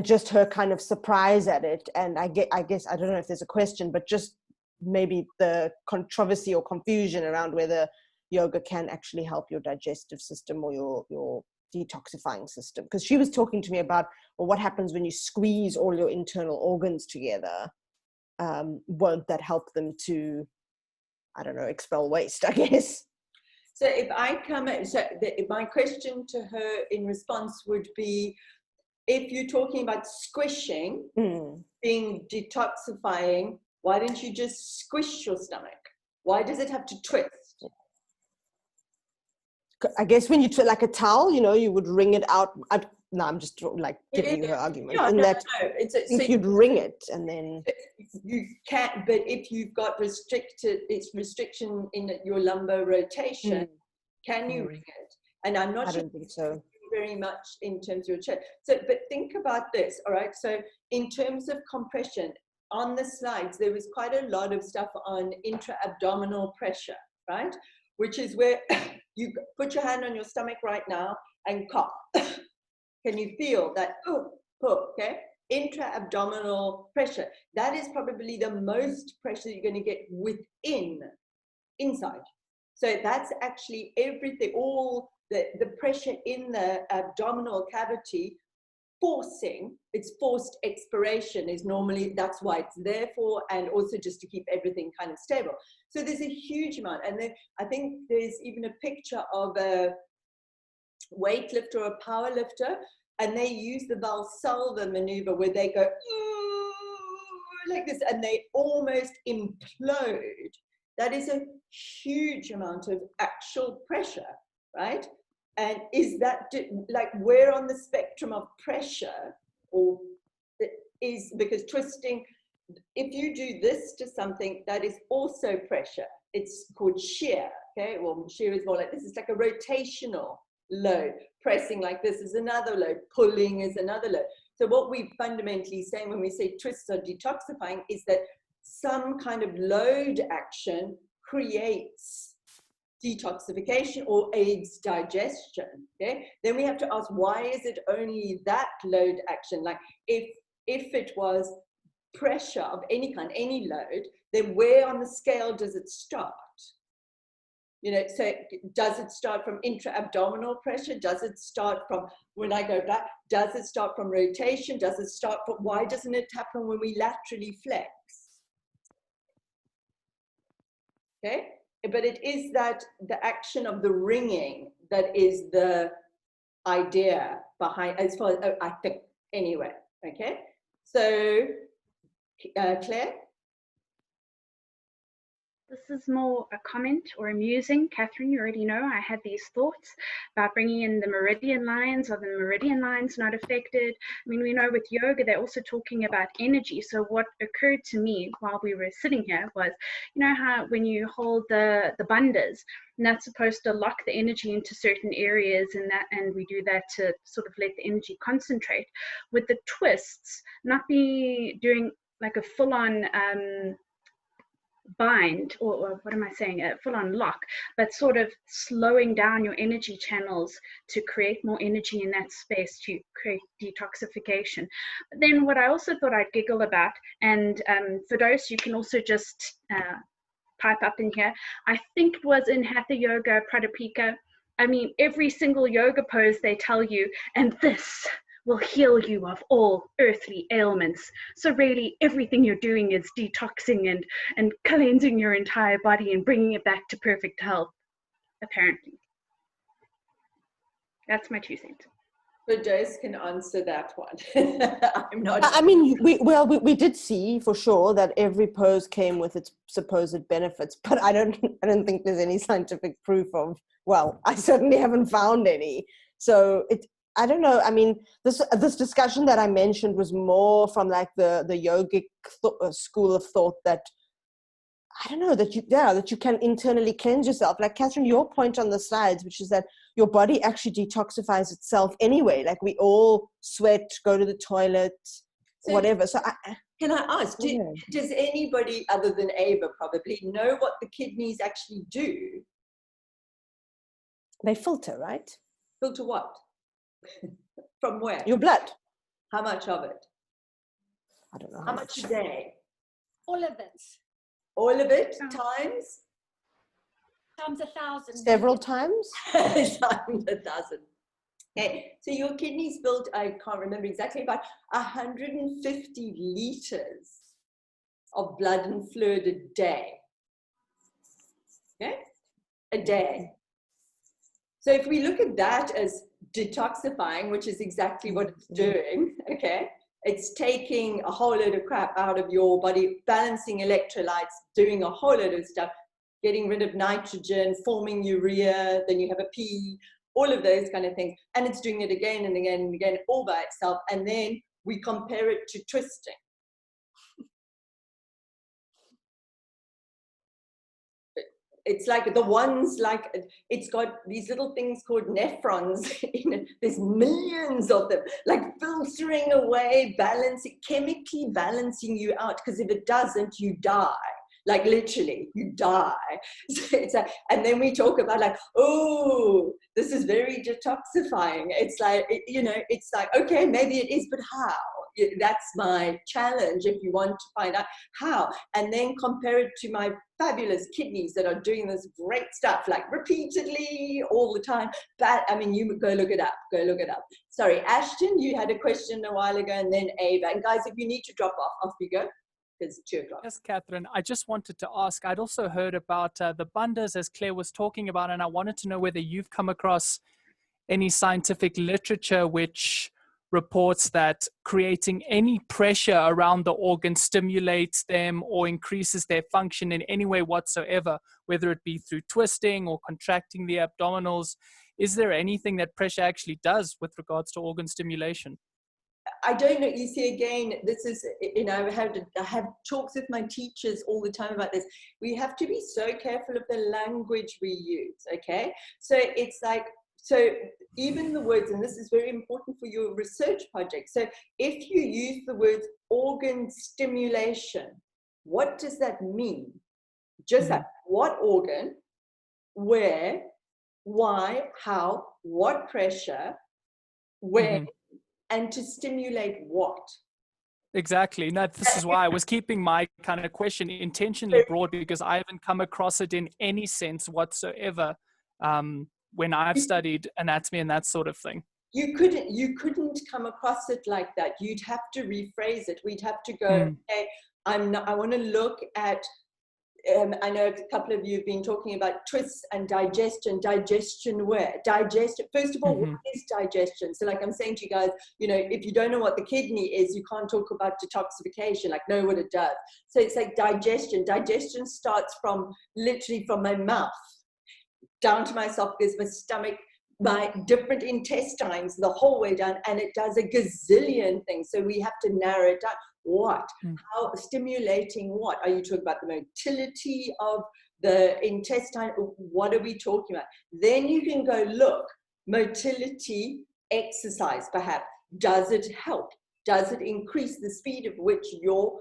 just her kind of surprise at it. And I guess, I don't know if there's a question, but just maybe the controversy or confusion around whether yoga can actually help your digestive system or your detoxifying system. Because she was talking to me about, well, what happens when you squeeze all your internal organs together? Won't that help them to, I don't know, expel waste, I guess? So if I come in, my question to her in response would be, if you're talking about squishing, being detoxifying, why don't you just squish your stomach? Why does it have to twist? I guess when you like a towel, you would wring it out. I'm just like giving you her argument. Yeah, and no. If you'd wring it and then... You can't, but if you've got restriction in your lumbar rotation, can you wring it? And I'm not I sure don't think so. very much in terms of your chest. So, but think about this, all right? So in terms of compression, on the slides, there was quite a lot of stuff on intra-abdominal pressure, right? Which is where you put your hand on your stomach right now and cough. Can you feel that? Okay? Intra-abdominal pressure. That is probably the most pressure you're going to get inside. So that's actually everything, all the pressure in the abdominal cavity it's forced expiration is normally, that's why it's there for, and also just to keep everything kind of stable. So there's a huge amount. And then I think there's even a picture of a weightlifter or a power lifter, and they use the Valsalva maneuver where they go like this and they almost implode. That is a huge amount of actual pressure, right? And is that like where on the spectrum of pressure, or is because twisting, if you do this to something, that is also pressure. It's called shear, okay? Well, shear is more like this. It's like a rotational load. Pressing like this is another load. Pulling is another load. So what we fundamentally say when we say twists are detoxifying is that some kind of load action creates detoxification or aids digestion, okay? Then we have to ask, why is it only that load action? Like if it was pressure of any kind, any load, then where on the scale does it start? You know, so does it start from intra-abdominal pressure? Does it start from, when I go back, does it start from rotation? Does it start from, why doesn't it happen when we laterally flex? Okay, but it is that the action of the ringing that is the idea behind, as far as I think, anyway, okay? So, Claire? This is more a comment or a musing. Catherine, you already know I had these thoughts about bringing in the meridian lines. Are the meridian lines not affected? I mean, we know with yoga, they're also talking about energy. So what occurred to me while we were sitting here was, you know how when you hold the bandhas, and that's supposed to lock the energy into certain areas, and we do that to sort of let the energy concentrate. With the twists, not be doing like a full-on bind, or what am I saying, a full-on lock, but sort of slowing down your energy channels to create more energy in that space to create detoxification. But then what I also thought I'd giggle about, and for those, you can also just pipe up in here, I think it was in Hatha Yoga Pradipika. I mean, every single yoga pose they tell you, and this will heal you of all earthly ailments. So really everything you're doing is detoxing and cleansing your entire body and bringing it back to perfect health, apparently. That's my 2 cents. But Joyce can answer that one. I'm not. I mean, we did see for sure that every pose came with its supposed benefits, but I don't think there's any scientific proof of, well, I certainly haven't found any. So I don't know. I mean, this discussion that I mentioned was more from like the yogic school of thought that, I don't know, that you can internally cleanse yourself. Like Catherine, your point on the slides, which is that your body actually detoxifies itself anyway. Like we all sweat, go to the toilet, So whatever. So can I ask, does anybody other than Ava probably know what the kidneys actually do? They filter, right? Filter what? From where? Your blood. How much of it? I don't know. How much a day? All of it. All of it times? Times 1,000. Several times? Times 1,000. Okay, so your kidneys build, I can't remember exactly, about 150 liters of blood and fluid a day. Okay? A day. So if we look at that as detoxifying, which is exactly what it's doing, okay? It's taking a whole load of crap out of your body, balancing electrolytes, doing a whole load of stuff, getting rid of nitrogen, forming urea, then you have a pee, all of those kind of things. And it's doing it again and again and again, all by itself. And then we compare it to twisting. It's like the ones, like it's got these little things called nephrons in it. There's millions of them, like filtering away, balancing, chemically balancing you out. Because if it doesn't, you die. Like literally, you die. So it's like, and then we talk about like, oh, this is very detoxifying. It's like, you know, it's like, okay, maybe it is, but how? That's my challenge if you want to find out how. And then compare it to my fabulous kidneys that are doing this great stuff, like repeatedly all the time. But I mean, you go look it up, go look it up. Sorry, Ashton, you had a question a while ago, and then Ava. And guys, if you need to drop off you go. It's 2 o'clock. Yes, Catherine, I just wanted to ask, I'd also heard about the bandhas as Claire was talking about, and I wanted to know whether you've come across any scientific literature which reports that creating any pressure around the organ stimulates them or increases their function in any way whatsoever, whether it be through twisting or contracting the abdominals. Is there anything that pressure actually does with regards to organ stimulation? I don't know, you see, again, this is, you know, I have talks with my teachers all the time about this. We have to be so careful of the language we use, okay? So it's like, so even the words, and this is very important for your research project. So if you use the words organ stimulation, what does that mean? Just like what organ, where, why, how, what pressure, where, and to stimulate what? Exactly. No, this is why I was keeping my kind of question intentionally broad, because I haven't come across it in any sense whatsoever when I've studied anatomy and that sort of thing. You couldn't come across it like that. You'd have to rephrase it. We'd have to go, okay, I want to look at, I know a couple of you have been talking about twists and digestion. Digestion where? Digestion, first of all, what is digestion? So like I'm saying to you guys, you know, if you don't know what the kidney is, you can't talk about detoxification, like know what it does. So it's like digestion. Digestion starts from literally from my mouth down to my esophagus, my stomach, my different intestines, the whole way down, and it does a gazillion things. So we have to narrow it down. What? How stimulating what? Are you talking about the motility of the intestine? What are we talking about? Then you can go look, motility, exercise perhaps. Does it help? Does it increase the speed of which your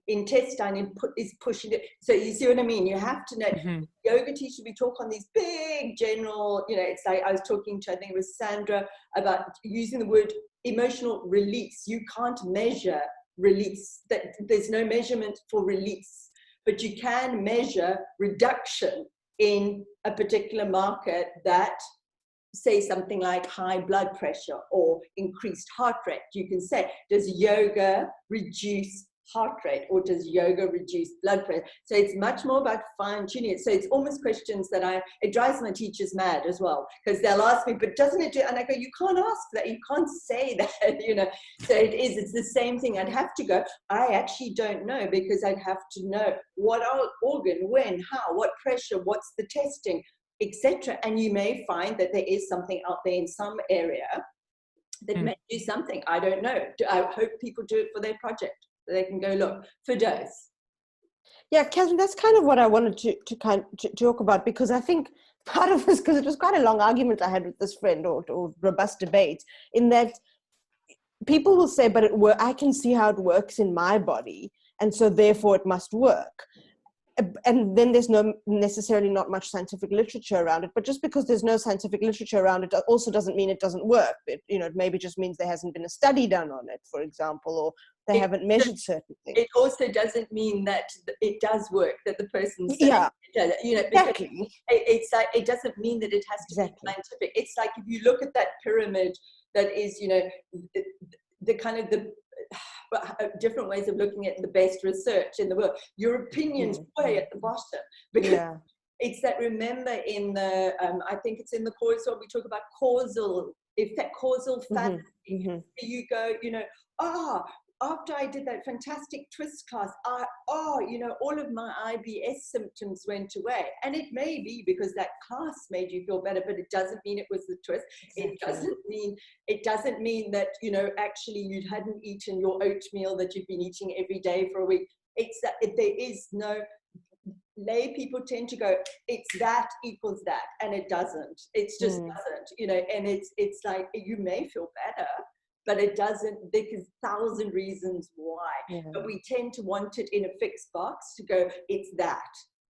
intestine is pushing it? So you see what I mean? You have to know. Yoga teachers, we talk on these big general, you know, it's like I was talking to, I think it was Sandra, about using the word emotional release. You can't measure release, that there's no measurement for release, but you can measure reduction in a particular marker that, say something like high blood pressure or increased heart rate. You can say, does yoga reduce heart rate, or does yoga reduce blood pressure? So it's much more about fine-tuning it. So it's almost questions that it drives my teachers mad as well, because they'll ask me, but doesn't it do, and I go, you can't ask that, you can't say that, you know. So it's the same thing. I'd have to go, I actually don't know, because I'd have to know what organ, when, how, what pressure, what's the testing, etc. And you may find that there is something out there in some area that may do something. I don't know. I hope people do it for their project. They can go look for dose. Yeah, Catherine, that's kind of what I wanted to talk about, because I think part of this, because it was quite a long argument I had with this friend, or robust debate, in that people will say, but I can see how it works in my body, and so therefore it must work. And then there's necessarily not much scientific literature around it, but just because there's no scientific literature around it also doesn't mean it doesn't work. It maybe just means there hasn't been a study done on it, for example, or they haven't measured certain things. It also doesn't mean that it does work, that the person's saying it does, you know, exactly. It's like, it doesn't mean that it has to be scientific. It's like if you look at that pyramid that is, you know, the kind of the different ways of looking at the best research in the world, your opinion's way at the bottom, because it's that, remember in the I think it's in the course where we talk about causal effect, causal fallacy. You go, you know, after I did that fantastic twist class, you know, all of my IBS symptoms went away. And it may be because that class made you feel better, but it doesn't mean it was the twist. Exactly. It doesn't mean that, you know, actually you hadn't eaten your oatmeal that you've been eating every day for a week. It's that there is no, lay people tend to go, it's that equals that, and it doesn't. It's just doesn't, you know, and it's like, you may feel better, but it doesn't. There's 1,000 reasons why, but we tend to want it in a fixed box to go, it's that,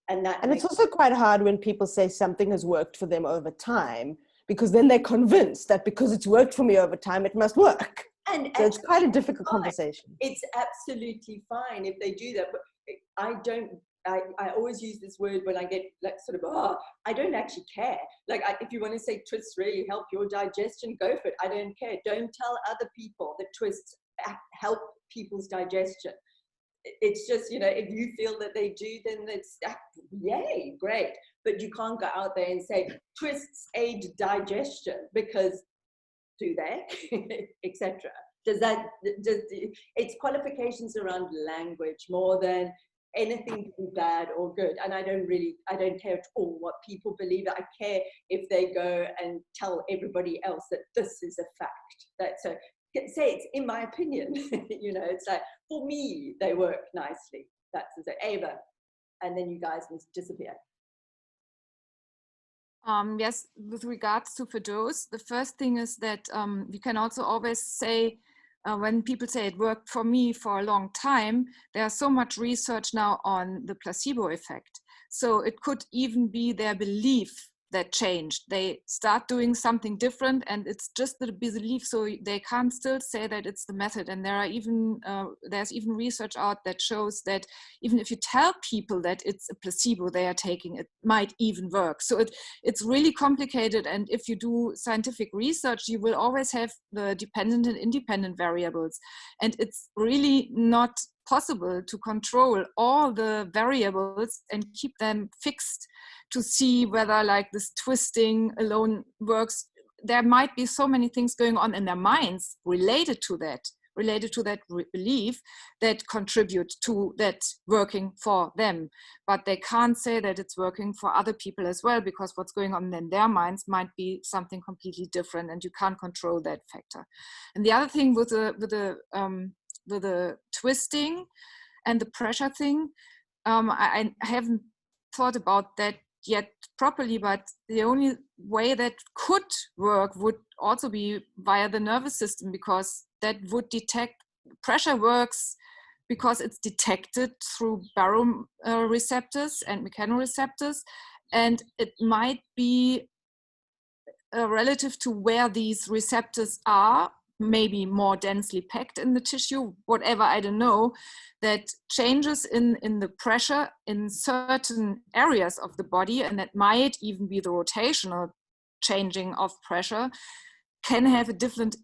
and that. And it's also quite hard when people say something has worked for them over time, because then they're convinced that because it's worked for me over time, it must work. And so it's quite a difficult conversation. It's absolutely fine if they do that, but I always use this word when I get like sort of, I don't actually care. Like if you want to say twists really help your digestion, go for it. I don't care. Don't tell other people that twists help people's digestion. It's just, you know, if you feel that they do, then it's yay, great. But you can't go out there and say twists aid digestion, because do they, etc. It's qualifications around language more than anything bad or good. And I don't care at all what people believe. I care if they go and tell everybody else that this is a fact. So say it's in my opinion. You know, it's like, for me, they work nicely. That's the Ava. And then you guys must disappear. Yes, with regards to the dose, the first thing is that we can also always say, when people say it worked for me for a long time, there's so much research now on the placebo effect. So it could even be their belief that changed. They start doing something different, and it's just the belief, so they can't still say that it's the method. And there are even there's even research out that shows that even if you tell people that it's a placebo they are taking, it might even work. So it's really complicated, and if you do scientific research, you will always have the dependent and independent variables, and it's really not possible to control all the variables and keep them fixed to see whether like this twisting alone works. There might be so many things going on in their minds related to that belief that contribute to that working for them. But they can't say that it's working for other people as well, because what's going on in their minds might be something completely different, and you can't control that factor. And the other thing with the twisting and the pressure thing, I haven't thought about that yet properly, but the only way that could work would also be via the nervous system, because that would detect, pressure works because it's detected through baroreceptors and mechanoreceptors, and it might be relative to where these receptors are, maybe more densely packed in the tissue, whatever, I don't know, that changes in the pressure in certain areas of the body, and that might even be the rotational changing of pressure, can have a different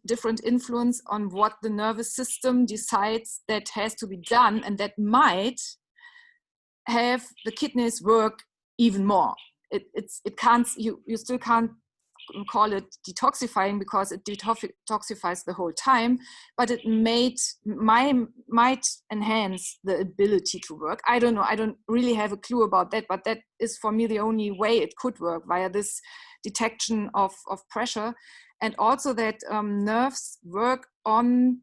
influence on what the nervous system decides that has to be done, and that might have the kidneys work even more. It can't, you still can't call it detoxifying because it detoxifies the whole time, but it might enhance the ability to work. I don't know, I don't really have a clue about that, but that is for me the only way it could work, via this detection of pressure. And also that nerves work on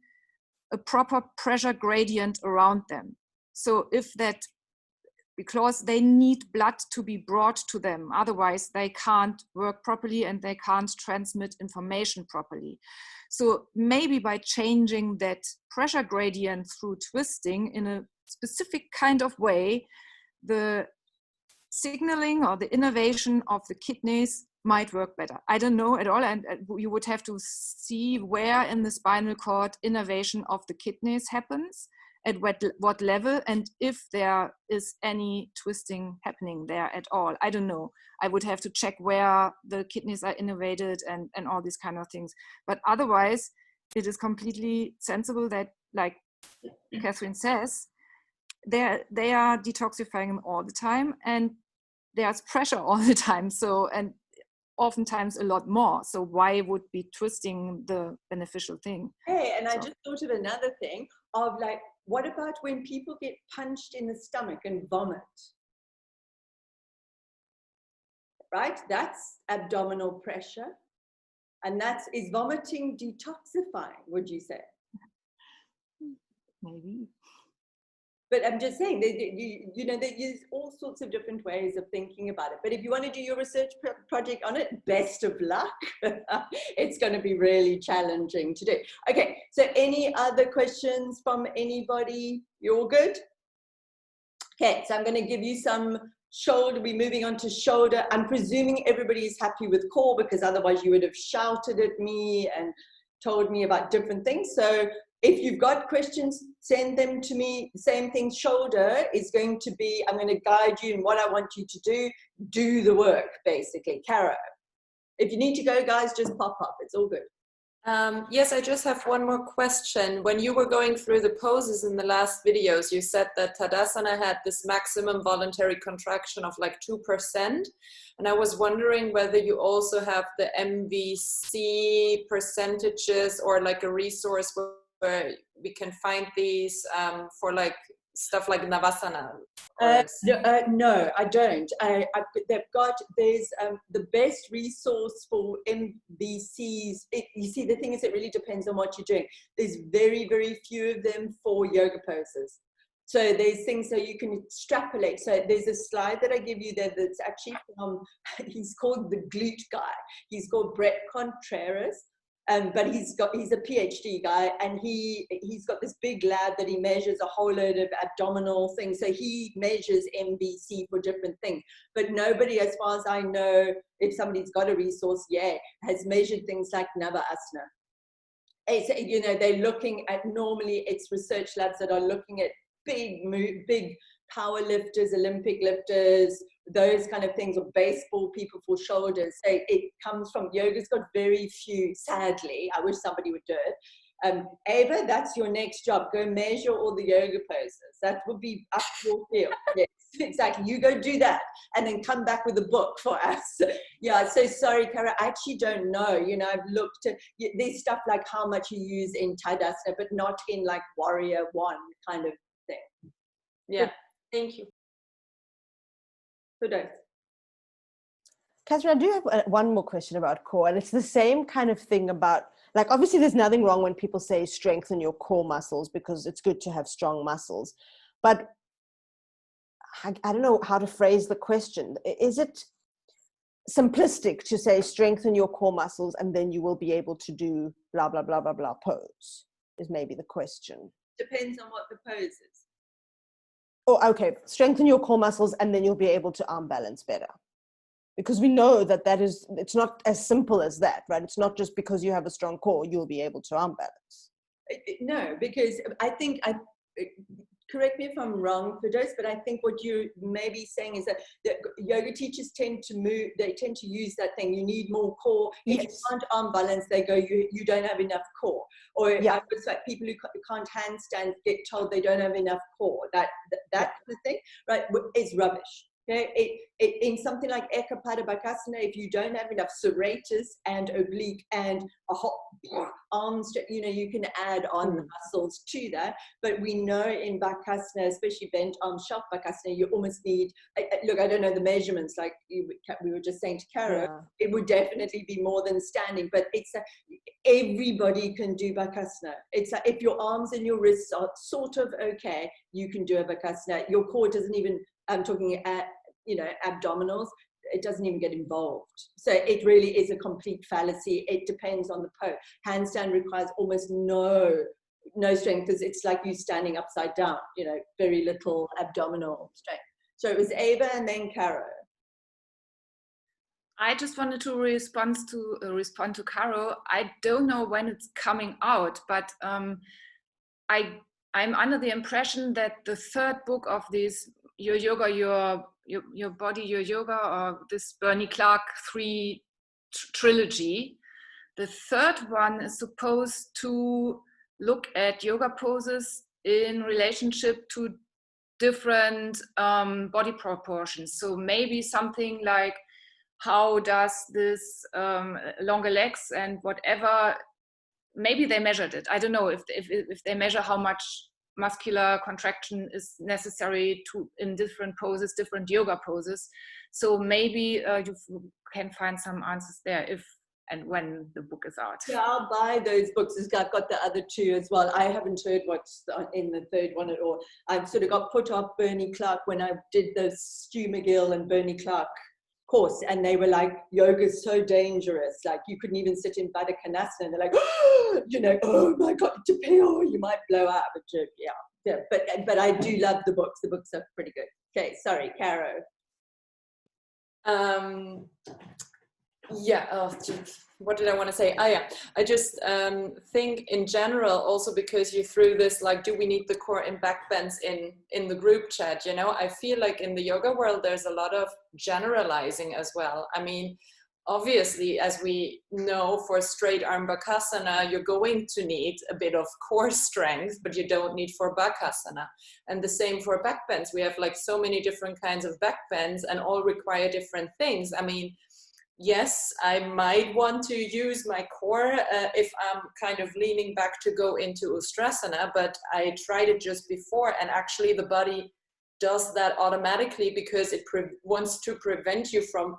a proper pressure gradient around them. So if that, because they need blood to be brought to them, otherwise they can't work properly and they can't transmit information properly. So maybe by changing that pressure gradient through twisting in a specific kind of way, the signaling or the innervation of the kidneys might work better. I don't know at all, and you would have to see where in the spinal cord innervation of the kidneys happens, at what level, and if there is any twisting happening there at all. I don't know. I would have to check where the kidneys are innervated and all these kind of things. But otherwise, it is completely sensible that, like Catherine says, they are detoxifying them all the time, and there's pressure all the time. So, and oftentimes a lot more. So why would be twisting the beneficial thing? Hey, and I just thought of another thing of like, what about when people get punched in the stomach and vomit? Right? That's abdominal pressure. And is vomiting detoxifying, would you say? Maybe. But I'm just saying, you know, they use all sorts of different ways of thinking about it. But if you want to do your research project on it, best of luck. It's going to be really challenging to do. Okay, so any other questions from anybody? You're all good? Okay, so I'm going to give you some shoulder. We're moving on to shoulder. I'm presuming everybody is happy with core, because otherwise you would have shouted at me and told me about different things. So if you've got questions, send them to me. The same thing, shoulder is going to be, I'm going to guide you in what I want you to do the work, basically. Caro, if you need to go, guys, just pop up. It's all good. Yes, I just have one more question. When you were going through the poses in the last videos, you said that Tadasana had this maximum voluntary contraction of like 2%. And I was wondering whether you also have the MVC percentages, or like a resource where we can find these for like stuff like Navasana, Or No, I don't. There's the best resource for MVCs. You see, the thing is, it really depends on what you're doing. There's very, very few of them for yoga poses. So there's things that you can extrapolate. So there's a slide that I give you there that's actually from, he's called the glute guy. He's called Brett Contreras. But he's a PhD guy, and he's got this big lab that he measures a whole load of abdominal things. So he measures MVC for different things. But nobody, as far as I know, if somebody's got a resource, has measured things like Navasana. It's, you know, they're looking at, normally it's research labs that are looking at big power lifters, Olympic lifters, those kind of things, or baseball people for shoulders. So it comes from, yoga's got very few, sadly. I wish somebody would do it. Ava, that's your next job. Go measure all the yoga poses. That would be up your field. Yes, exactly. You go do that and then come back with a book for us. Yeah, so sorry, Cara, I actually don't know. You know, I've looked at, there's stuff like how much you use in Tadasana, but not in like Warrior One kind of thing. Yeah, thank you. Kudos. Catherine, I do have one more question about core, and it's the same kind of thing about, like, obviously there's nothing wrong when people say strengthen your core muscles because it's good to have strong muscles, but I don't know how to phrase the question. Is it simplistic to say strengthen your core muscles and then you will be able to do blah, blah, blah, blah, blah pose is maybe the question. Depends on what the pose is. Oh, okay. Strengthen your core muscles and then you'll be able to arm balance better. Because we know that it's not as simple as that, right? It's not just because you have a strong core, you'll be able to arm balance. No, because I think, correct me if I'm wrong, Firdous, but I think what you may be saying is that yoga teachers tend to use that thing, you need more core. If you can't arm balance, they go, you don't have enough core. Or it's like people who can't handstand get told they don't have enough core. That kind of thing, right, is rubbish. Okay? In something like Ekapada Bakasana, if you don't have enough serratus and oblique and a hot arms, you know, you can add on the muscles to that. But we know in Bakasana, especially bent arm shelf Bakasana, you almost need, look, I don't know the measurements, like we were just saying to Caro, it would definitely be more than standing, but it's everybody can do Bakasana. It's like if your arms and your wrists are sort of okay, you can do a Bakasana. Your core doesn't even, I'm talking at, you know, abdominals, it doesn't even get involved. So it really is a complete fallacy. It depends on the pose. Handstand requires almost no strength because it's like you standing upside down, you know, very little abdominal strength. So it was Ava and then Caro. I just wanted to respond to Caro. I don't know when it's coming out, but I'm under the impression that the third book of this Your Yoga, Your Body, Your Yoga, or this Bernie Clark 3 trilogy, the third one is supposed to look at yoga poses in relationship to different body proportions. So maybe something like, how does this longer legs and whatever, maybe they measured it. I don't know if they measure how much muscular contraction is necessary in different poses, different yoga poses. So maybe you can find some answers there if and when the book is out. Yeah, I'll buy those books. I've got the other two as well. I haven't heard what's in the third one at all. I've sort of got put off Bernie Clark when I did the Stu McGill and Bernie Clark course, and they were like, yoga's so dangerous, like you couldn't even sit in Baddha Konasana, and they're like, oh, you know, oh my god, you might blow up. But I do love the books are pretty good. Okay, sorry, Caro. What did I want to say? I just think in general, also because you threw this, like, do we need the core and back bends in the group chat? You know, I feel like in the yoga world, there's a lot of generalizing as well. I mean, obviously, as we know, for straight arm Bakasana, you're going to need a bit of core strength, but you don't need for Bakasana. And the same for back bends. We have like so many different kinds of back bends and all require different things. I mean, yes, I might want to use my core if I'm kind of leaning back to go into Ustrasana, but I tried it just before and actually the body does that automatically because it wants to prevent you from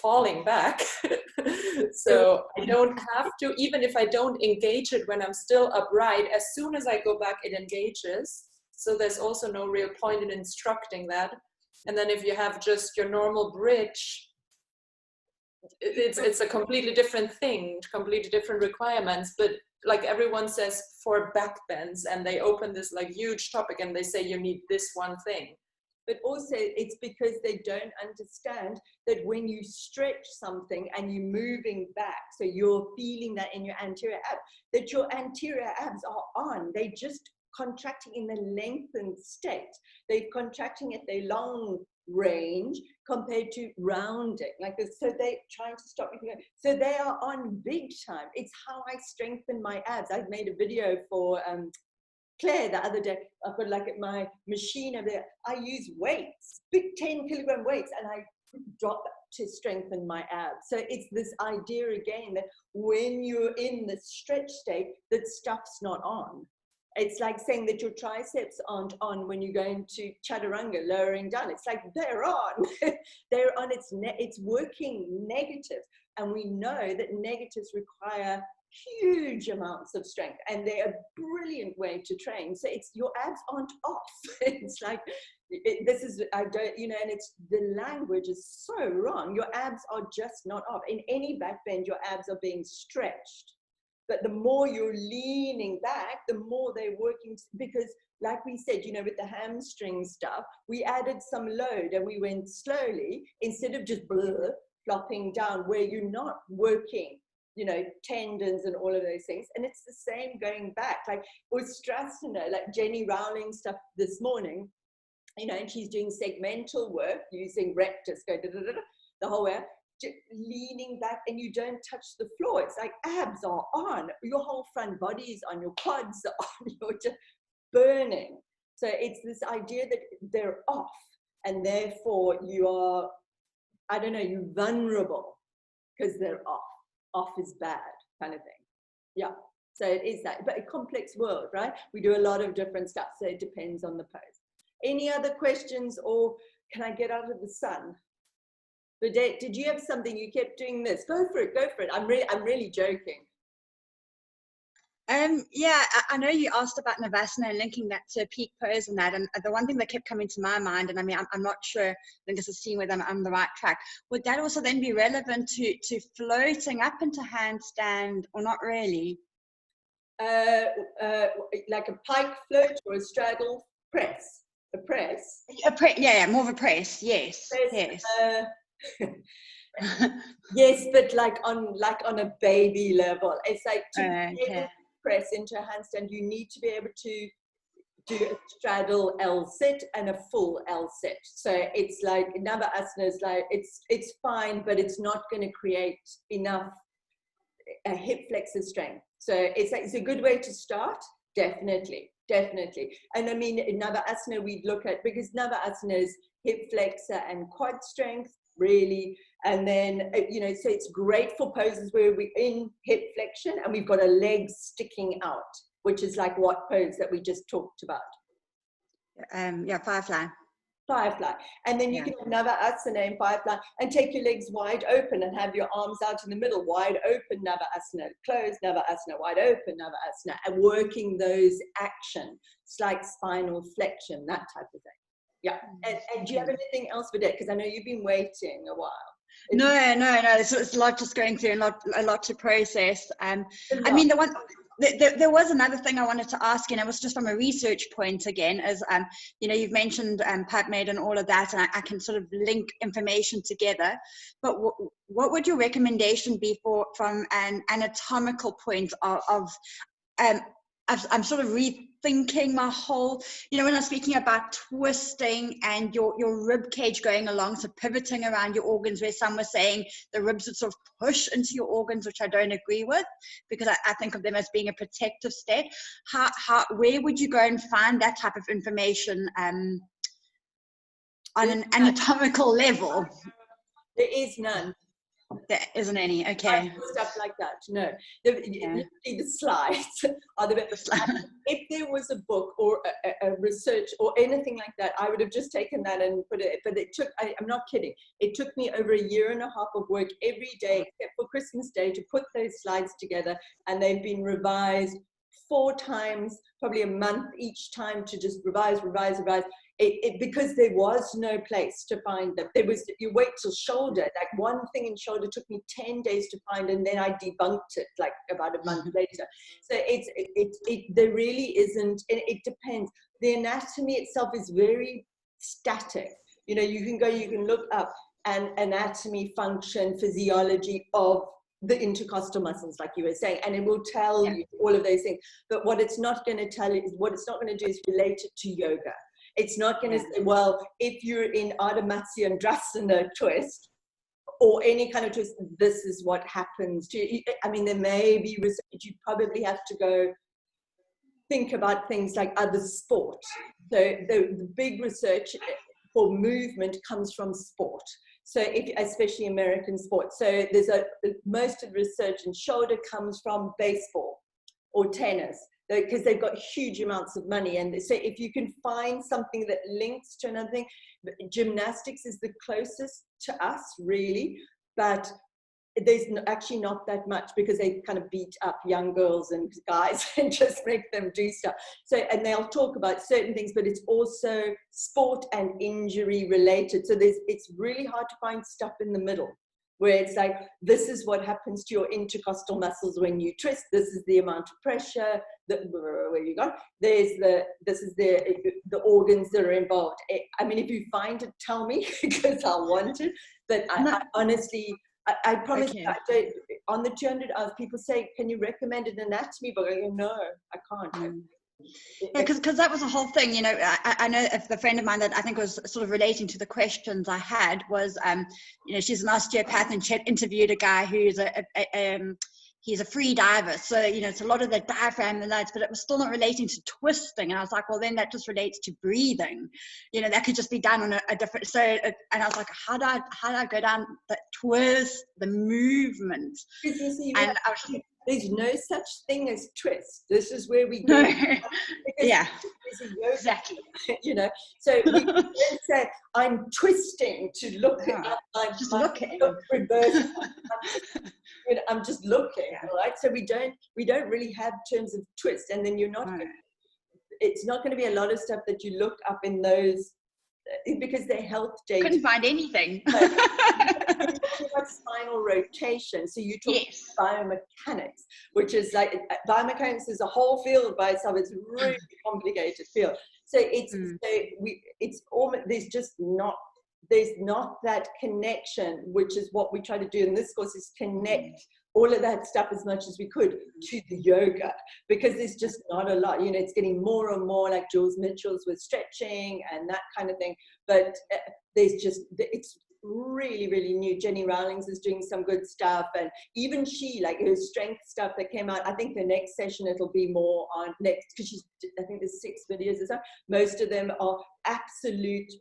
falling back. So I don't have to, even if I don't engage it when I'm still upright, as soon as I go back, it engages. So there's also no real point in instructing that. And then if you have just your normal bridge, it's a completely different thing, completely different requirements. But like everyone says for back bends, and they open this like huge topic and they say you need this one thing. But also it's because they don't understand that when you stretch something and you're moving back, so you're feeling that in your anterior ab, that your anterior abs are on. They just contracting in the lengthened state. They're contracting at their long range compared to rounding like this. So they're trying to stop you. So they are on big time. It's how I strengthen my abs. I've made a video for Claire the other day. I've got like at my machine over there. I use weights, big 10-kilogram weights, and I drop to strengthen my abs. So it's this idea again that when you're in the stretch state, that stuff's not on. It's like saying that your triceps aren't on when you're going to chaturanga, lowering down. It's like they're on. They're on. It's working negative. And we know that negatives require huge amounts of strength, and they're a brilliant way to train. So it's your abs aren't off. It's like this is, I don't, you know, and it's the language is so wrong. Your abs are just not off. In any back bend, your abs are being stretched. But the more you're leaning back, the more they're working, because like we said, you know, with the hamstring stuff, we added some load and we went slowly instead of just flopping down where you're not working, you know, tendons and all of those things. And it's the same going back, like Ustrasana, like Jenny Rowling stuff this morning, you know, and she's doing segmental work using rectus, go the whole way, leaning back, and you don't touch the floor. It's like abs are on, your whole front body is on, your quads are on, you're just burning. So it's this idea that they're off, and therefore you are, I don't know, you're vulnerable because they're off. Off is bad kind of thing. Yeah, so it is that, but a complex world, right? We do a lot of different stuff, so it depends on the pose. Any other questions, or can I get out of the sun? Bidette, did you have something? You kept doing this. Go for it. Go for it. I'm really joking. Yeah, I know you asked about Navasana and linking that to a peak pose and that, and the one thing that kept coming to my mind, and I mean, I'm not sure, I think this is seeing whether I'm on the right track, would that also then be relevant to floating up into handstand, or not really? Like a pike float or a straddle press? A press? Yeah, more of a press, yes. Press, yes. Yes, but like on a baby level. It's like to be able to press into a handstand, you need to be able to do a straddle L sit and a full L sit. So it's like Navasana is like, it's fine, but it's not going to create enough hip flexor strength. So it's a good way to start, definitely. And I mean, in Navasana we'd look at, because Navasana is hip flexor and quad strength, really. And then, you know, so it's great for poses where we're in hip flexion and we've got a leg sticking out, which is like what pose that we just talked about. Yeah, firefly. Firefly. And then you can have Navasana in firefly and take your legs wide open and have your arms out in the middle, wide open Navasana, close Navasana, wide open Navasana, and working those actions. It's like spinal flexion, that type of thing. Yeah. And do you have anything else for that? Because I know you've been waiting a while. No. It's a lot just going through and a lot to process. I mean, there was another thing I wanted to ask, and it was just from a research point again, is, you know, you've mentioned PubMed and all of that, and I can sort of link information together. But what would your recommendation be from an anatomical point of I'm sort of rethinking my whole, you know, when I'm speaking about twisting and your rib cage going along, so pivoting around your organs, where some were saying the ribs would sort of push into your organs, which I don't agree with, because I think of them as being a protective state. Where would you go and find that type of information on an anatomical level? There is none. There isn't any. Okay. Stuff like that. No. The slides are the best. If there was a book or a research or anything like that, I would have just taken that and put it. But it took, I'm not kidding, it took me over 1.5 years of work every day, except for Christmas Day, to put those slides together. And they've been revised 4 times, probably a month each time, to just revise. Because there was no place to find them. There was, you wait till shoulder, like one thing in shoulder took me 10 days to find, and then I debunked it like about a month later. So there really isn't, it depends. The anatomy itself is very static. You know, you can look up an anatomy, function, physiology of the intercostal muscles, like you were saying, and it will tell you all of those things. But what it's not going to tell you is, what it's not going to do is relate it to yoga. It's not going to say, well, if you're in Ardha Matsyendrasana twist or any kind of twist, this is what happens to you. I mean, there may be research. You probably have to go think about things like other sport. So the big research for movement comes from sport. So especially American sport. So most of the research in shoulder comes from baseball or tennis, because they've got huge amounts of money. And so if you can find something that links to another thing, gymnastics is the closest to us, really, but there's actually not that much, because they kind of beat up young girls and guys and just make them do stuff. So, and they'll talk about certain things, but it's also sport and injury related. So it's really hard to find stuff in the middle, where it's like, this is what happens to your intercostal muscles when you twist. This is the amount of pressure. Where you go? This is the organs that are involved. I mean, if you find it, tell me, because I want it. But I honestly, I promise you, on the 200 hours, people say, can you recommend an anatomy book? I go, no, I can't. Yeah, because that was the whole thing, you know. I know if the friend of mine that I think was sort of relating to the questions I had was, you know, she's an osteopath, and she had interviewed a guy who's he's a free diver. So, you know, it's a lot of the diaphragm and that, but it was still not relating to twisting. And I was like, well, then that just relates to breathing. You know, that could just be done on a different, so, and I was like, how do I go down the twist, the movement? And I was, there's no such thing as twist. This is where we go. Yeah, exactly. You know, so we don't say, I'm twisting to look at, I'm just looking, reverse. I'm just looking, right? So we don't really have terms of twist, and then you're not. It's not going to be a lot of stuff that you look up in those, because they're health data. Couldn't find anything. About spinal rotation, so you talk biomechanics, which is like, biomechanics is a whole field by itself. It's a really complicated field. So there's not that connection, which is what we try to do in this course, is connect all of that stuff as much as we could to the yoga, because there's just not a lot. You know, it's getting more and more like Jules Mitchell's with stretching and that kind of thing, but it's really, really new. Jenny Rawlings is doing some good stuff, and even she, like her strength stuff that came out, I think the next session it'll be more on next, because I think there's 6 videos or so. Most of them are absolute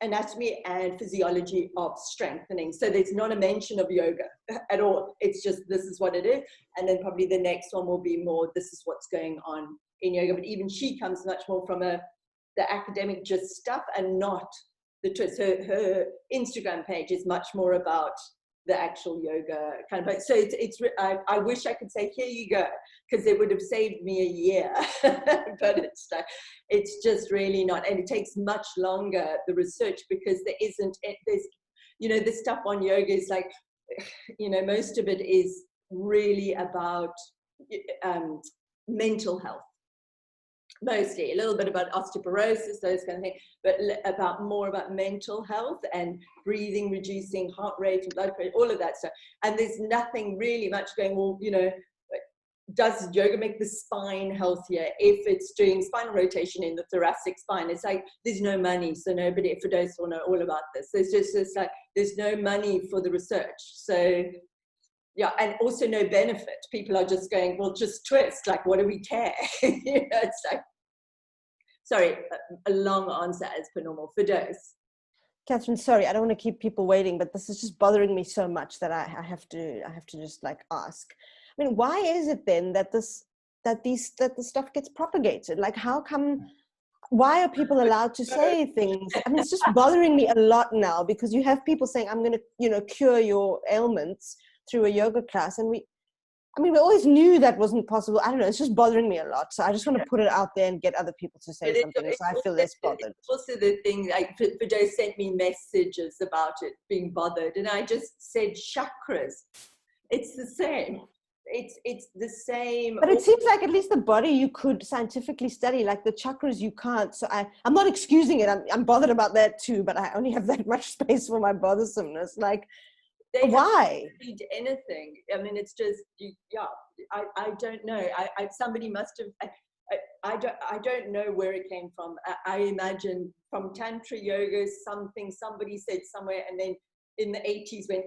anatomy and physiology of strengthening. So there's not a mention of yoga at all. It's just, this is what it is. And then probably the next one will be more, this is what's going on in yoga. But even she comes much more from the academic just stuff, and not the twist. Her Instagram page is much more about the actual yoga kind of. So I wish I could say, here you go, because it would have saved me a year. But it's just really not, and it takes much longer, the research, because there's you know, the stuff on yoga is like, you know, most of it is really about mental health. Mostly a little bit about osteoporosis, those kind of things, but more about mental health and breathing, reducing heart rate and blood pressure, all of that stuff. And there's nothing really much going, well, you know, does yoga make the spine healthier if it's doing spinal rotation in the thoracic spine? It's like, there's no money, so nobody, Firdous will know all about this. There's just like, there's no money for the research. So yeah, and also no benefit. People are just going, well, just twist, like, what do we care? You know, it's like, sorry, a long answer as per normal. Firdous. Catherine, sorry, I don't want to keep people waiting, but this is just bothering me so much that I have to just like ask. I mean, why is it then that the stuff gets propagated? Like, how come? Why are people allowed to say things? I mean, it's just bothering me a lot now, because you have people saying, I'm going to, you know, cure your ailments through a yoga class. And we always knew that wasn't possible. I don't know. It's just bothering me a lot. So I just want to put it out there and get other people to say something, so I feel less bothered. It's also the thing, like Fido sent me messages about it being bothered. And I just said chakras. It's the same. It's the same. But it seems like at least the body you could scientifically study, like the chakras you can't. So I'm not excusing it. I'm bothered about that too, but I only have that much space for my bothersomeness. Like, why? Read anything. I mean, it's just, I don't know. Somebody must have, I don't know where it came from. I imagine from Tantra yoga, somebody said somewhere, and then in the 80s went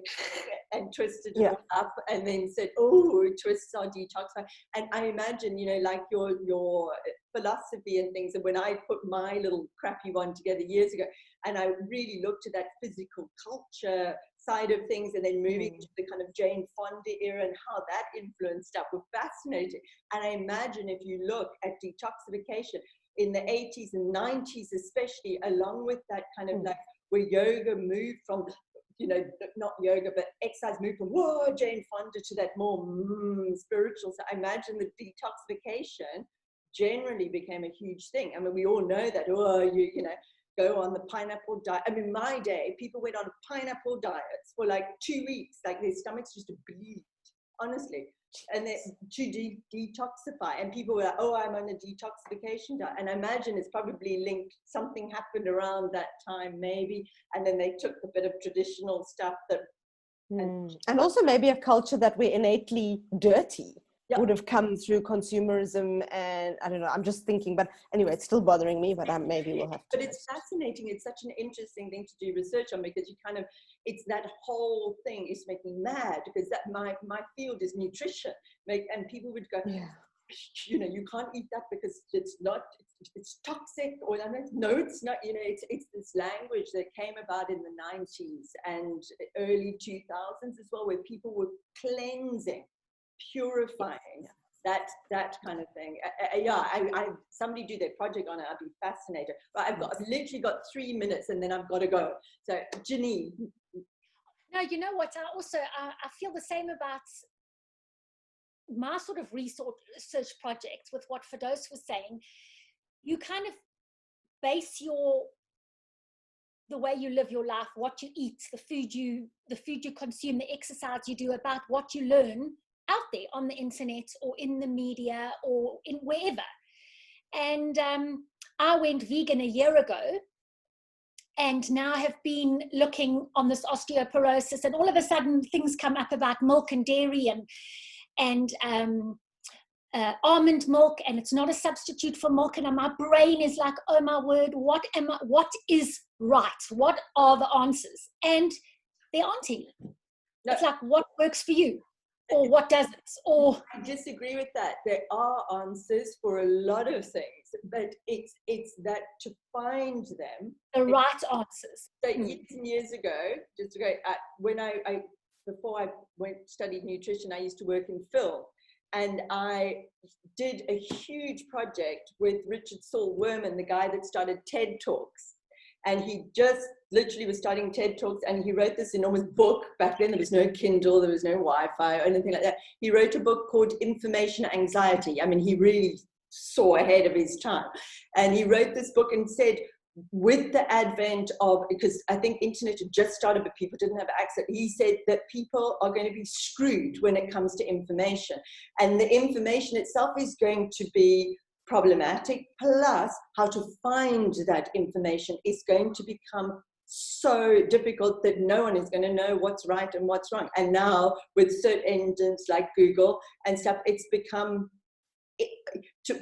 and twisted it up, and then said, oh, twists are detoxifying. And I imagine, you know, like your philosophy and things, and when I put my little crappy one together years ago, and I really looked at that physical culture side of things, and then moving to the kind of Jane Fonda era and how that influenced stuff were fascinating. And I imagine if you look at detoxification in the 80s and 90s especially, along with that kind of like where yoga moved from, you know, not yoga, but exercise moved from, whoa, Jane Fonda to that more spiritual. So I imagine the detoxification generally became a huge thing. I mean, we all know that, you know, go on the pineapple diet. I mean, my day, people went on pineapple diets for like 2 weeks, like their stomachs used to bleed, honestly. And then to detoxify, and people were like, oh, I'm on a detoxification diet. And I imagine it's probably linked, something happened around that time maybe, and then they took a bit of traditional stuff that and also maybe a culture that we're innately dirty would have come through consumerism, and I don't know, I'm just thinking, but anyway, it's still bothering me, but maybe we'll have to. But it's fascinating. It's such an interesting thing to do research on, because you kind of, it's that whole thing is making me mad, because that my field is nutrition, and people would go, you know, you can't eat that because it's not, it's toxic, or no, it's not, you know, it's this language that came about in the 90s and early 2000s as well, where people were cleansing, purifying, that kind of thing. I somebody do their project on it, I'd be fascinated. But I've literally got 3 minutes and then I've got to go. So Janine. No, you know what, I also I feel the same about my sort of research projects with what Fidos was saying. You kind of base the way you live your life, what you eat, the food you consume, the exercise you do, about what you learn out there on the internet or in the media or in wherever. And I went vegan a year ago, and now have been looking on this osteoporosis, and all of a sudden things come up about milk and dairy and almond milk, and it's not a substitute for milk, and my brain is like, oh my word, what is right? What are the answers? And there aren't any. It's like, what works for you? Or what doesn't? Or I disagree with that. There are answers for a lot of things, but it's that to find them, the right answers. So years ago, just to go, when I before I studied nutrition, I used to work in film, and I did a huge project with Richard Saul Wurman, the guy that started TED Talks. And he just literally was starting TED Talks, and he wrote this enormous book. Back then there was no Kindle, there was no Wi-Fi or anything like that. He wrote a book called Information Anxiety. I mean, he really saw ahead of his time. And he wrote this book and said, with the advent of, because I think internet had just started, but people didn't have access, he said that people are going to be screwed when it comes to information. And the information itself is going to be problematic, plus how to find that information is going to become so difficult that no one is going to know what's right and what's wrong. And now with search engines like Google and stuff, it's become,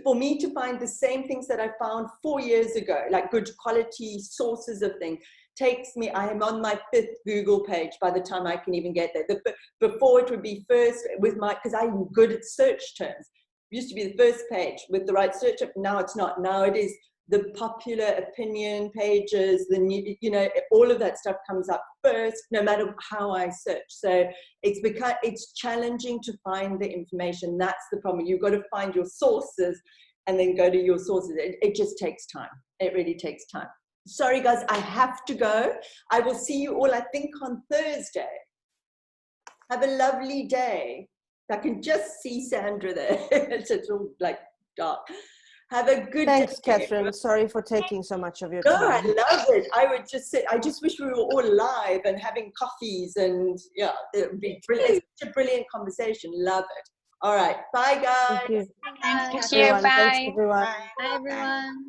for me to find the same things that I found 4 years ago, like good quality sources of things, takes me, I am on my 5th Google page by the time I can even get there. Before it would be first with because I'm good at search terms. Used to be the first page with the right search term. Now it's not. Now it is the popular opinion pages, the new, you know, all of that stuff comes up first, no matter how I search. So it's challenging to find the information. That's the problem. You've got to find your sources and then go to your sources. It just takes time. It really takes time. Sorry, guys, I have to go. I will see you all, I think, on Thursday. Have a lovely day. I can just see Sandra there. It's all like dark. Have a good Thanks, day. Catherine. Sorry for taking so much of your No, time. I love it. I would just say, I just wish we were all live and having coffees, and yeah, it would be brilliant. It's such a brilliant conversation. Love it. All right. Bye, guys. Thank you. Thank you. Everyone. Thanks, Bye. everyone. Bye, everyone.